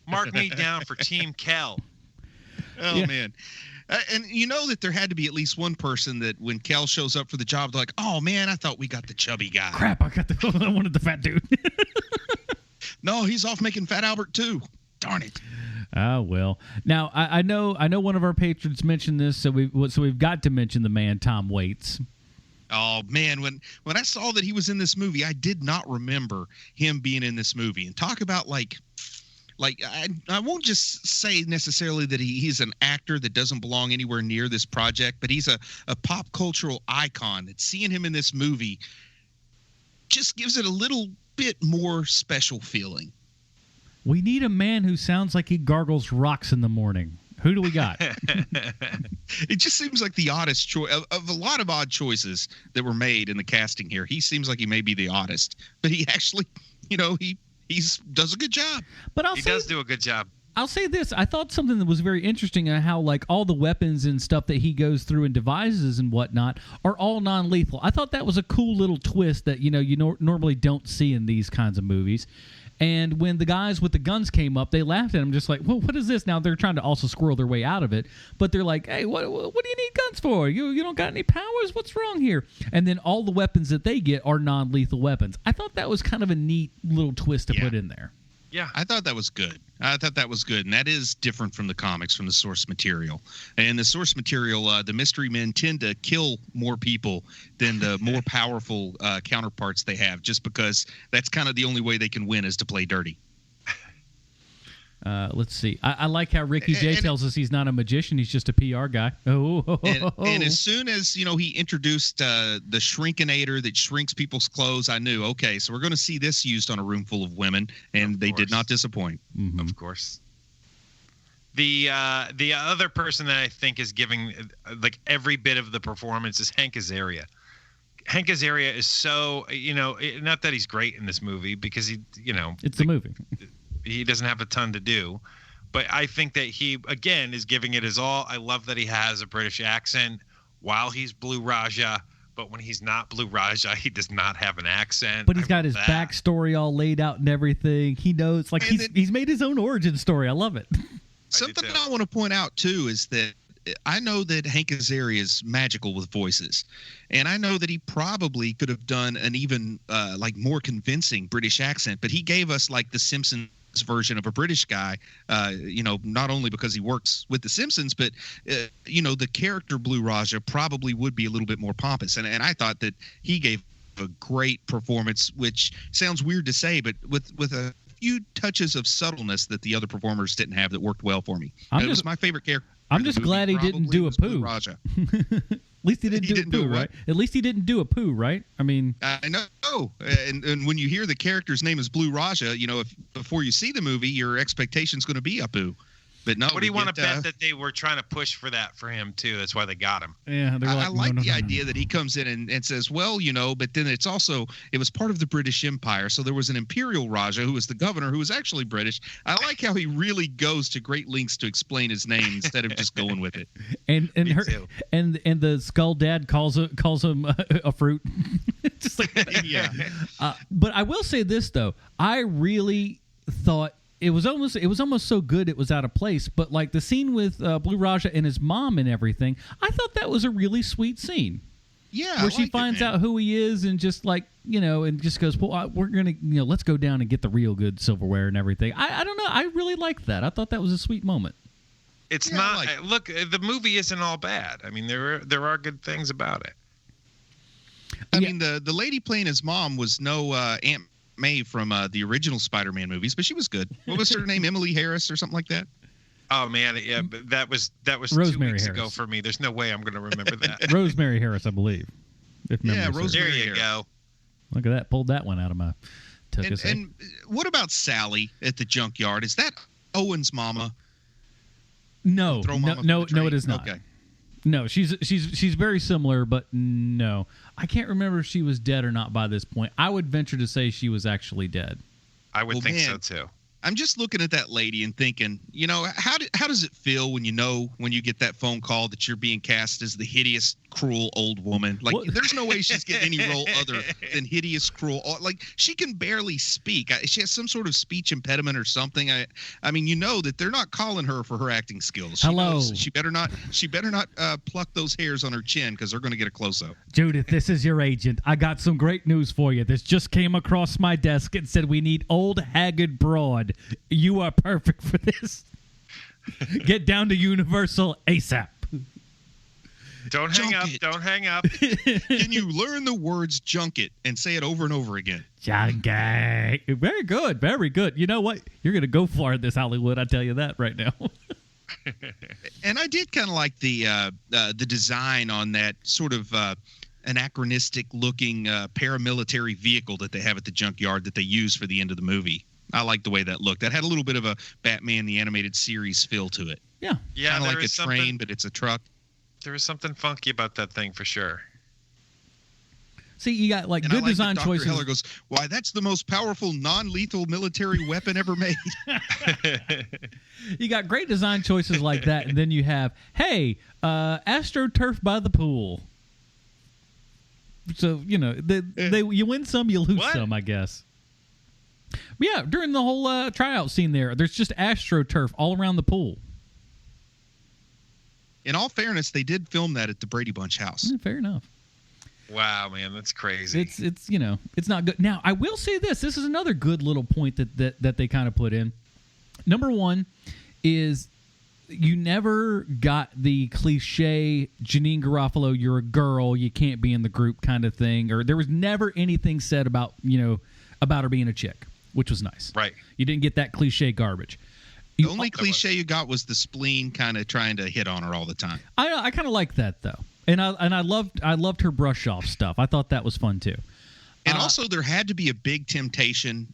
Speaker 5: Mark me down for Team Kel.
Speaker 4: Oh, yeah. Man. And you know that there had to be at least one person that when Kel shows up for the job, they're like, oh, man, I thought we got the chubby guy.
Speaker 3: Crap, I wanted the fat dude.
Speaker 4: No, he's off making Fat Albert too. Darn it.
Speaker 3: Oh, well. Now, I know one of our patrons mentioned this, so we've got to mention the man, Tom Waits.
Speaker 4: Oh, man, when I saw that he was in this movie, I did not remember him being in this movie. And talk about I won't just say necessarily that he's an actor that doesn't belong anywhere near this project, but he's a pop cultural icon that seeing him in this movie just gives it a little bit more special feeling.
Speaker 3: We need a man who sounds like he gargles rocks in the morning. Who do we got?
Speaker 4: It just seems like the oddest choice of a lot of odd choices that were made in the casting here. He seems like he may be the oddest, but he actually, you know, he does a good job.
Speaker 3: But
Speaker 5: he does do a good job.
Speaker 3: I'll say this. I thought something that was very interesting on how all the weapons and stuff that he goes through and devises and whatnot are all non-lethal. I thought that was a cool little twist that, you know, normally don't see in these kinds of movies. And when the guys with the guns came up, they laughed at him just like, well, what is this? Now they're trying to also squirrel their way out of it. But they're like, hey, what do you need guns for? You don't got any powers? What's wrong here? And then all the weapons that they get are non-lethal weapons. I thought that was kind of a neat little twist to put in there.
Speaker 4: Yeah, I thought that was good. And that is different from the comics, from the source material. And the source material, the mystery men tend to kill more people than the more powerful counterparts they have, just because that's kind of the only way they can win is to play dirty.
Speaker 3: Let's see. I like how Ricky Jay tells us he's not a magician. He's just a PR guy.
Speaker 4: And as soon as, he introduced the Shrinkinator that shrinks people's clothes, I knew, okay, so we're going to see this used on a room full of women, and they did not disappoint.
Speaker 3: Mm-hmm.
Speaker 5: Of course. The other person that I think is giving like every bit of the performance is Hank Azaria. Hank Azaria is so, not that he's great in this movie because it's a movie. He doesn't have a ton to do, but I think that he, again, is giving it his all. I love that he has a British accent while he's Blue Raja, but when he's not Blue Raja, he does not have an accent.
Speaker 3: But he's got his backstory all laid out and everything. He knows, like, he's made his own origin story. I love it.
Speaker 4: Something I want to point out, too, is that I know that Hank Azaria is magical with voices, and I know that he probably could have done an even more convincing British accent, but he gave us like the Simpsons version of a British guy, not only because he works with the Simpsons, but the character Blue Raja probably would be a little bit more pompous, and I thought that he gave a great performance, which sounds weird to say, but with a few touches of subtleness that the other performers didn't have that worked well for me. It was my favorite character.
Speaker 3: I'm just glad he didn't do a poo. At least he didn't do a poo, right? At least he didn't do a poo, right? I mean,
Speaker 4: I know. And when you hear the character's name is Blue Raja, if before you see the movie, your expectation's going to be a poo. But no.
Speaker 5: What do you want to bet that they were trying to push for that for him too? That's why they got him.
Speaker 3: Yeah,
Speaker 4: I like the idea that he comes in and says, well, but then it was part of the British Empire. So there was an Imperial Raja who was the governor who was actually British. I like how he really goes to great lengths to explain his name instead of just going with it.
Speaker 3: And the Skull Dad calls him a fruit. Just like that.
Speaker 4: Yeah.
Speaker 3: But I will say this though, I really thought it was almost so good it was out of place. But like the scene with Blue Raja and his mom and everything, I thought that was a really sweet scene.
Speaker 4: Yeah,
Speaker 3: where she finds out who he is and just like and just goes, well, we're gonna let's go down and get the real good silverware and everything. I don't know, I really liked that. I thought that was a sweet moment.
Speaker 5: It's not. Look, the movie isn't all bad. I mean, there are good things about it.
Speaker 4: I mean, the lady playing his mom was no Aunt May from the original Spider-Man movies, but she was good. What was her name? Emily Harris or something like that?
Speaker 5: Oh man, yeah, that was
Speaker 3: Rosemary
Speaker 5: 2 weeks
Speaker 3: Harris.
Speaker 5: ago for me. There's no way I'm going to remember that.
Speaker 3: Rosemary Harris, I believe.
Speaker 4: Rosemary.
Speaker 5: There you go.
Speaker 3: Look at that. Pulled that one out of my.
Speaker 4: And what about Sally at the junkyard? Is that Owen's mama?
Speaker 3: No, it is not.
Speaker 4: Okay.
Speaker 3: No, she's very similar, but no. I can't remember if she was dead or not by this point. I would venture to say she was actually dead.
Speaker 5: I would think so too.
Speaker 4: I'm just looking at that lady and thinking, how does it feel when you get that phone call that you're being cast as the hideous, cruel old woman? Like, there's no way she's getting any role other than hideous, cruel. Like, she can barely speak. She has some sort of speech impediment or something. I mean, that they're not calling her for her acting skills. She better not pluck those hairs on her chin because they're going to get a close up.
Speaker 3: Judith, this is your agent. I got some great news for you. This just came across my desk and said we need old, haggard broad. You are perfect for this. Get down to Universal ASAP.
Speaker 5: Don't hang up.
Speaker 4: Can you learn the words junket and say it over and over again?
Speaker 3: Junket. Very good. Very good. You know what? You're going to go far in this Hollywood. I tell you that right now.
Speaker 4: And I did kind of like the design on that sort of anachronistic looking paramilitary vehicle that they have at the junkyard that they use for the end of the movie. I like the way that looked. That had a little bit of a Batman the Animated Series feel to it.
Speaker 3: Yeah.
Speaker 4: Kind of like a train, but it's a truck.
Speaker 5: There was something funky about that thing for sure.
Speaker 3: See, you got like good design
Speaker 4: Dr.
Speaker 3: choices.
Speaker 4: Heller goes, why, that's the most powerful non-lethal military weapon ever made.
Speaker 3: You got great design choices like that, and then you have, hey, AstroTurf by the pool. So, you win some, you lose some, I guess. Yeah, during the whole tryout scene there's just AstroTurf all around the pool.
Speaker 4: In all fairness, they did film that at the Brady Bunch house.
Speaker 3: Fair enough.
Speaker 5: Wow, man, that's crazy.
Speaker 3: It's it's not good. Now, I will say this. This is another good little point that they kind of put in. Number one is you never got the cliche Janine Garofalo, you're a girl, you can't be in the group kind of thing. Or there was never anything said about her being a chick, which was nice.
Speaker 5: Right.
Speaker 3: You didn't get that cliche garbage.
Speaker 4: The only cliche you got was the spleen kind of trying to hit on her all the time.
Speaker 3: I kind of like that though, and I loved her brush off stuff. I thought that was fun too.
Speaker 4: And also, there had to be a big temptation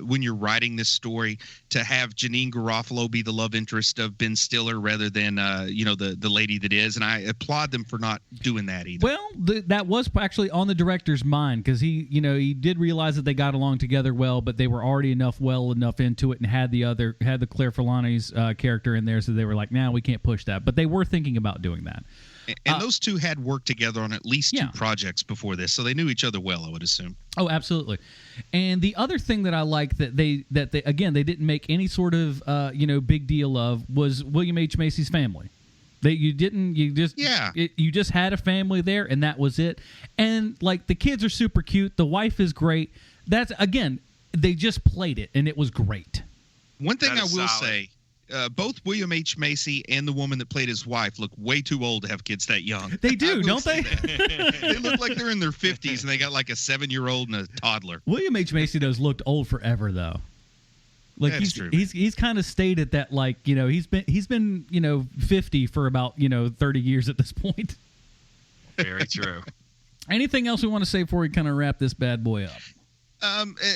Speaker 4: when you're writing this story to have Janine Garofalo be the love interest of Ben Stiller rather than the lady that is. And I applaud them for not doing that either.
Speaker 3: Well, that was actually on the director's mind because he did realize that they got along together well, but they were already well enough into it and had the Claire Forlani's character in there, so they were like, "Nah, we can't push that." But they were thinking about doing that.
Speaker 4: And those two had worked together on at least two projects before this, so they knew each other well, I would assume.
Speaker 3: Oh, absolutely. And the other thing that I like that they didn't make any sort of big deal of was William H. Macy's family. You just had a family there, and that was it. And like the kids are super cute, the wife is great. That's again, they just played it, and it was great.
Speaker 4: One thing I will say. Both William H. Macy and the woman that played his wife look way too old to have kids that young.
Speaker 3: They do, don't they?
Speaker 4: They look like they're in their 50s, and they got like a 7-year-old and a toddler.
Speaker 3: William H. Macy looked old forever, though. Like
Speaker 4: That's true.
Speaker 3: He's kind of stated that he's been 50 for about 30 years at this point.
Speaker 5: Very true.
Speaker 3: Anything else we want to say before we kind of wrap this bad boy up?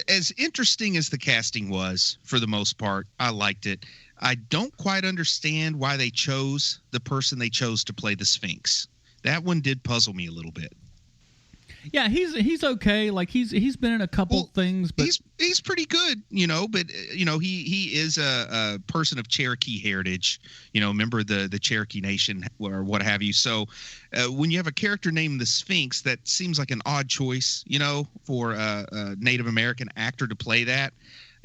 Speaker 4: As interesting as the casting was, for the most part, I liked it. I don't quite understand why they chose the person they chose to play the Sphinx. That one did puzzle me a little bit.
Speaker 3: Yeah, he's okay. Like he's been in a couple things, but
Speaker 4: he's pretty good, But he is a person of Cherokee heritage, member of the Cherokee Nation or what have you. So when you have a character named the Sphinx, that seems like an odd choice, for a Native American actor to play that.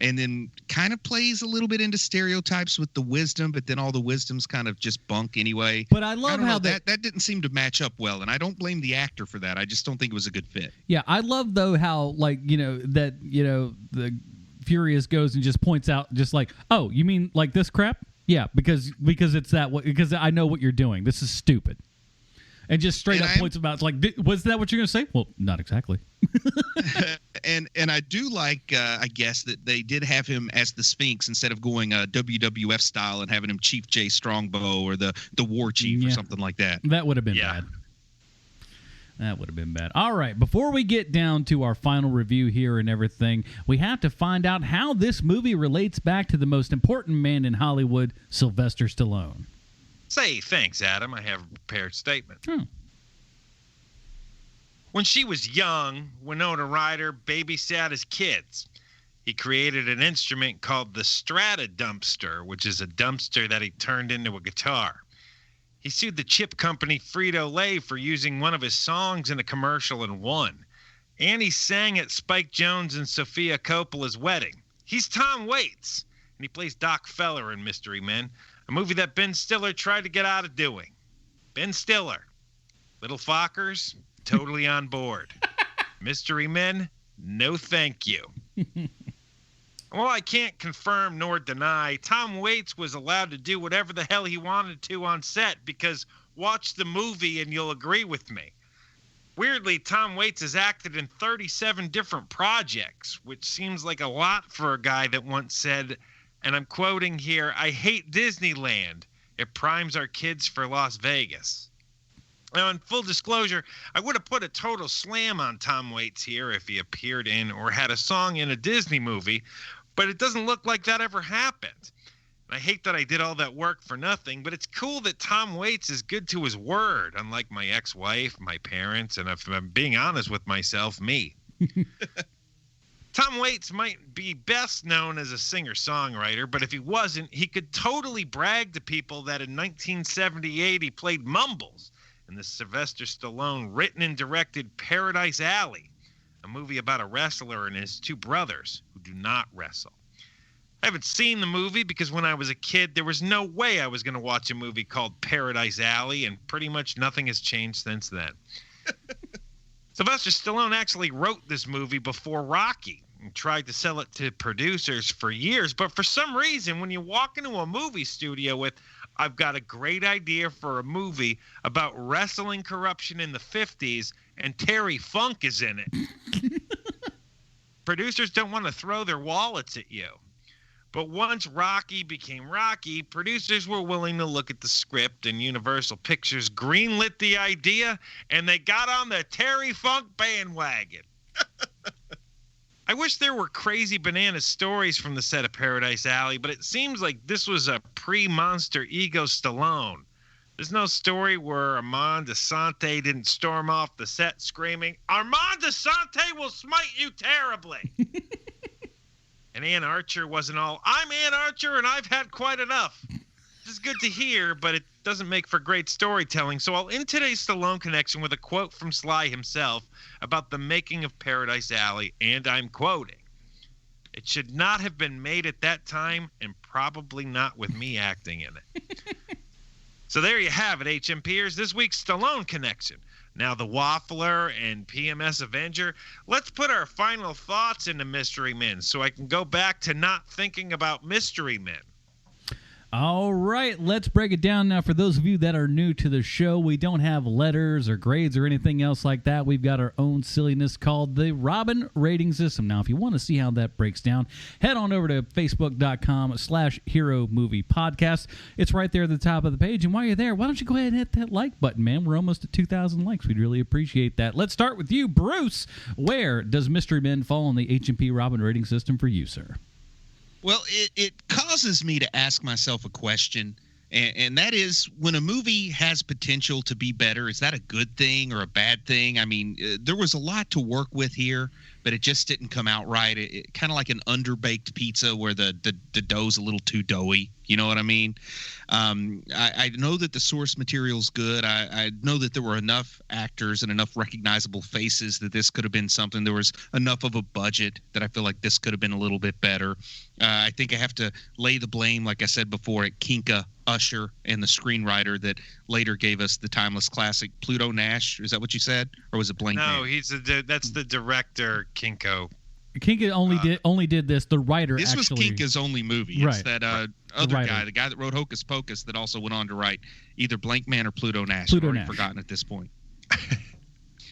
Speaker 4: And then kind of plays a little bit into stereotypes with the wisdom, but then all the wisdom's kind of just bunk anyway.
Speaker 3: But I love how
Speaker 4: that didn't seem to match up well, and I don't blame the actor for that. I just don't think it was a good fit.
Speaker 3: Yeah, I love though how the Furious goes and just points out just like, "Oh, you mean like this crap?" Yeah, because it's because I know what you're doing. This is stupid. And just straight up points about, it's like, was that what you're going to say? Well, not exactly.
Speaker 4: And I do like, I guess, that they did have him as the Sphinx instead of going WWF style and having him Chief J Strongbow or the War Chief or something like that.
Speaker 3: That would have been bad. That would have been bad. All right, before we get down to our final review here and everything, we have to find out how this movie relates back to the most important man in Hollywood, Sylvester Stallone.
Speaker 5: Say thanks, Adam. I have a prepared statement. When she was young, Winona Ryder babysat his kids. He created an instrument called the Strata Dumpster, which is a dumpster that he turned into a guitar. He sued the chip company Frito-Lay for using one of his songs in a commercial and won. And he sang at Spike Jonze and Sofia Coppola's wedding. He's Tom Waits, and he plays Doc Feller in Mystery Men, a movie that Ben Stiller tried to get out of doing. Ben Stiller. Little Fockers, totally on board. Mystery Men, no thank you. Well, I can't confirm nor deny Tom Waits was allowed to do whatever the hell he wanted to on set because watch the movie and you'll agree with me. Weirdly, Tom Waits has acted in 37 different projects, which seems like a lot for a guy that once said, and I'm quoting here, "I hate Disneyland. It primes our kids for Las Vegas." Now, in full disclosure, I would have put a total slam on Tom Waits here if he appeared in or had a song in a Disney movie, but it doesn't look like that ever happened. And I hate that I did all that work for nothing, but it's cool that Tom Waits is good to his word, unlike my ex-wife, my parents, and if I'm being honest with myself, me. Tom Waits might be best known as a singer-songwriter, but if he wasn't, he could totally brag to people that in 1978 he played Mumbles in the Sylvester Stallone written and directed Paradise Alley, a movie about a wrestler and his two brothers who do not wrestle. I haven't seen the movie because when I was a kid, there was no way I was going to watch a movie called Paradise Alley, and pretty much nothing has changed since then. Sylvester Stallone actually wrote this movie before Rocky and tried to sell it to producers for years, but for some reason, when you walk into a movie studio with, "I've got a great idea for a movie about wrestling corruption in the 50s, and Terry Funk is in it," producers don't want to throw their wallets at you. But once Rocky became Rocky, producers were willing to look at the script, and Universal Pictures greenlit the idea, and they got on the Terry Funk bandwagon. I wish there were crazy banana stories from the set of Paradise Alley, but it seems like this was a pre-Monster Ego Stallone. There's no story where Armand Asante didn't storm off the set screaming, "Armand Asante will smite you terribly." And Ann Archer wasn't all, "I'm Ann Archer and I've had quite enough." This is good to hear, but it doesn't make for great storytelling. So I'll end today's Stallone connection with a quote from Sly himself about the making of Paradise Alley, and I'm quoting, "It should not have been made at that time, and probably not with me acting in it." So there you have it, HMPers, this week's Stallone connection. Now the Waffler and PMS Avenger, let's put our final thoughts into Mystery Men so I can go back to not thinking about Mystery Men.
Speaker 3: All right, let's break it down now. For those of you that are new to the show, we don't have letters or grades or anything else like that. We've got our own silliness called the Robin Rating System. Now, if you want to see how that breaks down, head on over to facebook.com/Hero Movie Podcast. It's right there at the top of the page. And while you're there, why don't you go ahead and hit that like button, man? We're almost at 2,000 likes. We'd really appreciate that. Let's start with you, Bruce. Where does Mystery Men fall on the H&P Robin Rating System for you, sir?
Speaker 4: Well, it causes me to ask myself a question, and that is, when a movie has potential to be better, is that a good thing or a bad thing? I mean, there was a lot to work with here, but it just didn't come out right. It kind of like an underbaked pizza where the dough's a little too doughy. You know what I mean? I know that the source material's good. I know that there were enough actors and enough recognizable faces that this could have been something. There was enough of a budget that I feel like this could have been a little bit better. I think I have to lay the blame, like I said before, at Kinka Usher and the screenwriter that later gave us the timeless classic Pluto Nash. Is that what you said? Or was it Blank
Speaker 5: No,
Speaker 4: Man?
Speaker 5: that's the director, Kinko.
Speaker 3: Kinka only did this. The writer
Speaker 4: This
Speaker 3: actually,
Speaker 4: was Kinka's only movie.
Speaker 3: Right.
Speaker 4: It's that other guy, the guy that wrote Hocus Pocus, that also went on to write either Blank Man or Pluto Nash. I've already forgotten at this point.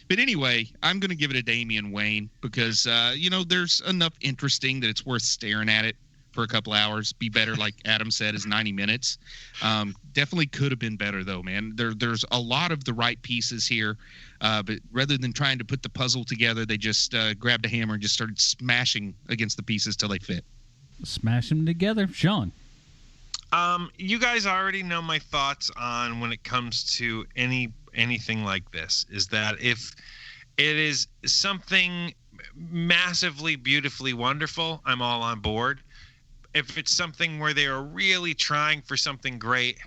Speaker 4: But anyway, I'm going to give it a Damian Wayne because, there's enough interesting that it's worth staring at it for a couple hours. Be better, like Adam said, is 90 minutes. Definitely could have been better, though, man. There's a lot of the right pieces here. But rather than trying to put the puzzle together, they just grabbed a hammer and just started smashing against the pieces till they fit.
Speaker 3: Smash them together. Sean.
Speaker 5: You guys already know my thoughts on when it comes to anything like this, is that if it is something massively, beautifully wonderful, I'm all on board. If it's something where they are really trying for something great,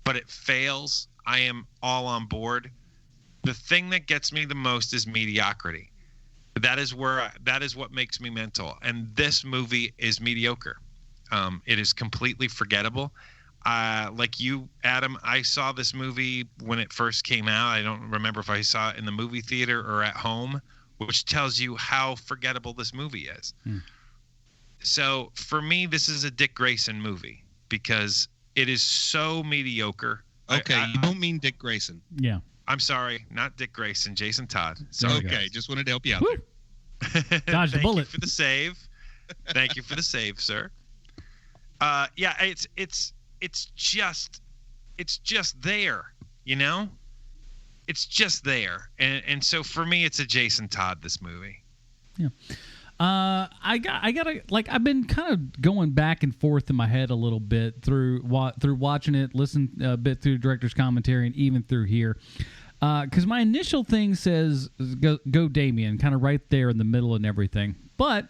Speaker 5: but it fails, I am all on board. The thing that gets me the most is mediocrity. That is what makes me mental. And this movie is mediocre. It is completely forgettable. Like you, Adam, I saw this movie when it first came out. I don't remember if I saw it in the movie theater or at home, which tells you how forgettable this movie is. So for me, this is a Dick Grayson movie because it is so mediocre.
Speaker 4: Okay, you don't mean Dick Grayson.
Speaker 3: Yeah.
Speaker 5: I'm sorry, not Dick Grayson, Jason Todd. Sorry,
Speaker 4: okay,
Speaker 5: guys.
Speaker 4: Just wanted to help you out there.
Speaker 3: Dodge the bullet.
Speaker 5: Thank you for the save. Thank you for the save, sir. Yeah, it's just there, you know? It's just there. And so for me, it's a Jason Todd, this movie.
Speaker 3: Yeah. I've been kind of going back and forth in my head a little bit through watching it, listen a bit through director's commentary, and even through here. Because my initial thing says go Damien, kind of right there in the middle and everything. But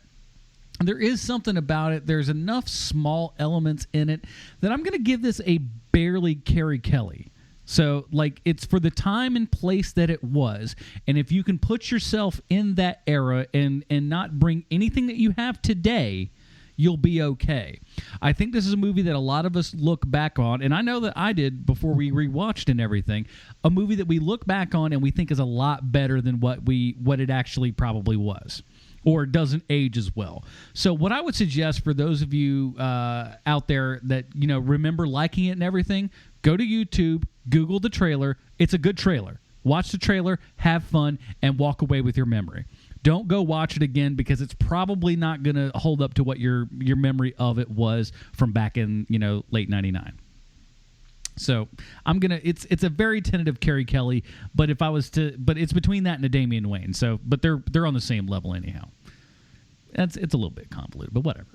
Speaker 3: there is something about it. There's enough small elements in it that I'm going to give this a barely Carrie Kelly. So, it's for the time and place that it was. And if you can put yourself in that era and not bring anything that you have today, you'll be okay. I think this is a movie that a lot of us look back on, and I know that I did before we rewatched and everything, a movie that we look back on and we think is a lot better than what it actually probably was, or doesn't age as well. So what I would suggest for those of you out there that remember liking it and everything, go to YouTube, Google the trailer. It's a good trailer. Watch the trailer, have fun, and walk away with your memory. Don't go watch it again because it's probably not going to hold up to what your memory of it was from back in, late 99. So it's a very tentative Carrie Kelly, but but it's between that and a Damian Wayne. So, but they're on the same level anyhow. It's a little bit convoluted, but whatever.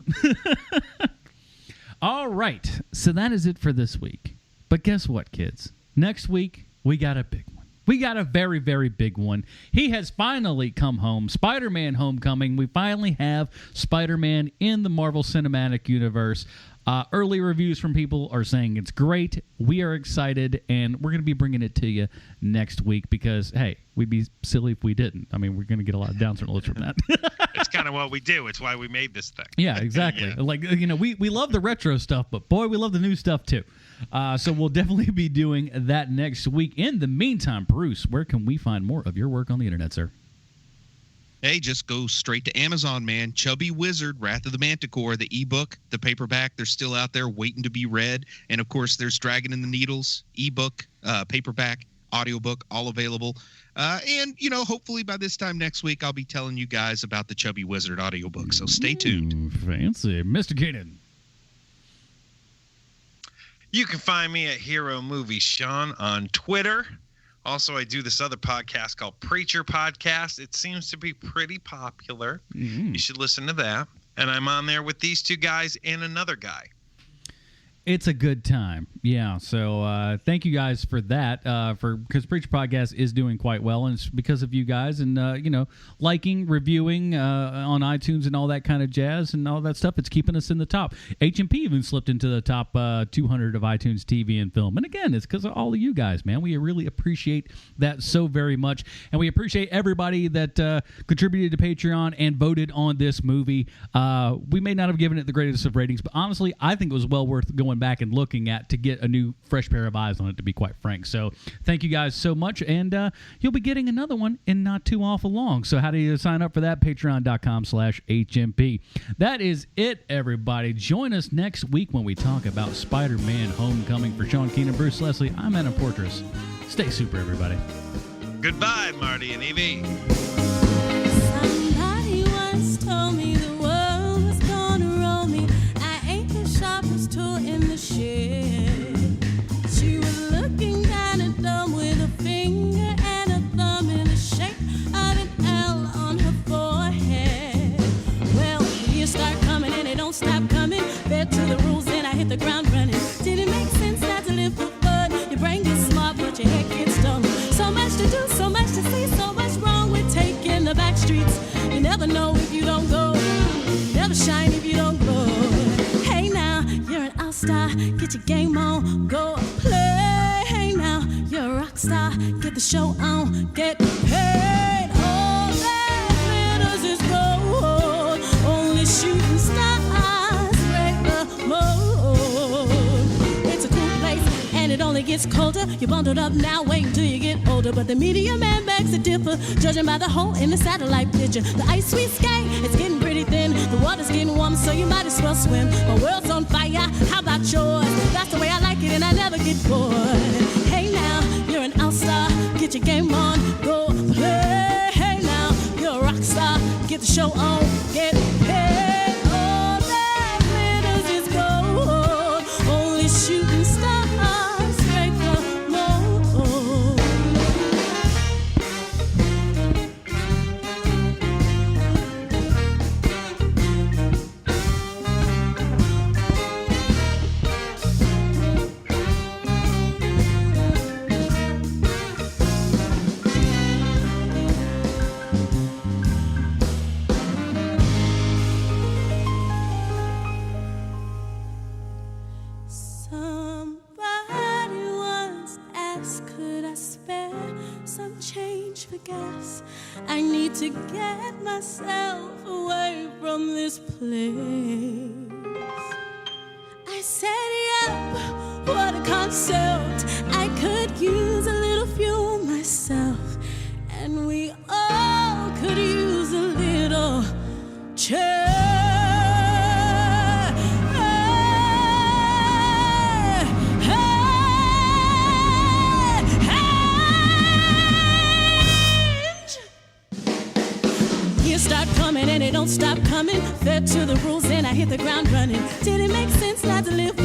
Speaker 3: All right, so that is it for this week. But guess what, kids? Next week we got a big one. We got a very, very big one. He has finally come home. Spider-Man Homecoming. We finally have Spider-Man in the Marvel Cinematic Universe. Early reviews from people are saying it's great. We are excited, and we're going to be bringing it to you next week because, hey, we'd be silly if we didn't. I mean, we're going to get a lot of downloads from that.
Speaker 5: It's kind of what we do. It's why we made this thing.
Speaker 3: Yeah, exactly. Yeah. Like, we love the retro stuff, but, boy, we love the new stuff, too. So we'll definitely be doing that next week. In the meantime, Bruce, where can we find more of your work on the internet, sir?
Speaker 4: Hey, just go straight to Amazon, man. Chubby Wizard, Wrath of the Manticore, the ebook, the paperback, they're still out there waiting to be read. And, of course, there's Dragon in the Needles, ebook, paperback, audiobook, all available. And, hopefully by this time next week, I'll be telling you guys about the Chubby Wizard audiobook. So stay tuned.
Speaker 3: Fancy. Mr. Keenan.
Speaker 5: You can find me at Hero Movie Sean on Twitter. Also, I do this other podcast called Preacher Podcast. It seems to be pretty popular. Mm-hmm. You should listen to that. And I'm on there with these two guys and another guy.
Speaker 3: It's a good time. Yeah. So thank you guys for that. Because Preacher Podcast is doing quite well, and it's because of you guys and, liking, reviewing on iTunes and all that kind of jazz and all that stuff. It's keeping us in the top. HMP even slipped into the top 200 of iTunes TV and film. And again, it's because of all of you guys, man. We really appreciate that so very much. And we appreciate everybody that contributed to Patreon and voted on this movie. We may not have given it the greatest of ratings, but honestly, I think it was well worth going back and looking at to get a new fresh pair of eyes on it, to be quite frank. So thank you guys so much, and you'll be getting another one in not too awful long. So how do you sign up for that? Patreon.com/HMP. That is it, everybody. Join us next week when we talk about Spider-Man Homecoming. For Sean Keenan, Bruce Leslie, I'm Adam Portrais. Stay super, everybody.
Speaker 5: Goodbye, Marty and Evie.
Speaker 14: Somebody once told me the world was gonna roll me. Sharpest tool in the shed. She was looking kind of dumb with a finger and a thumb in the shape of an L on her forehead. Well, the years start coming and they don't stop coming. Fed to the rules and I hit the ground running. Did it make sense not to live for fun? Your brain gets smart but your head gets dumb. So much to do, so much to see, so much wrong with taking the back streets. You never know if you don't go. Never shine if you don't glow. You're an all-star, get your game on, go play. Hey now, you're a rock star, get the show on, get paid. All that glitters is gold, only shooting stars break the mold. It's a cool place, and it only gets colder. You're bundled up now, wait until you get older. But the media man begs to differ, judging by the hole in the satellite picture. The ice we skate, it's getting pretty thin. The water's getting warm, so you might as well swim. My world's on fire, how about yours? That's the way I like it, and I never get bored. Hey now, you're an all-star, get your game on, go play. Hey now, you're a rock star, get the show on, get paid. All that glitters is gold, only shooting stars break the mold. I need to get myself away from this place. I said, yep, what a concept. I could use a little fuel myself, and we all could use a little change. Fed to the rules and I hit the ground running. Did it make sense not to live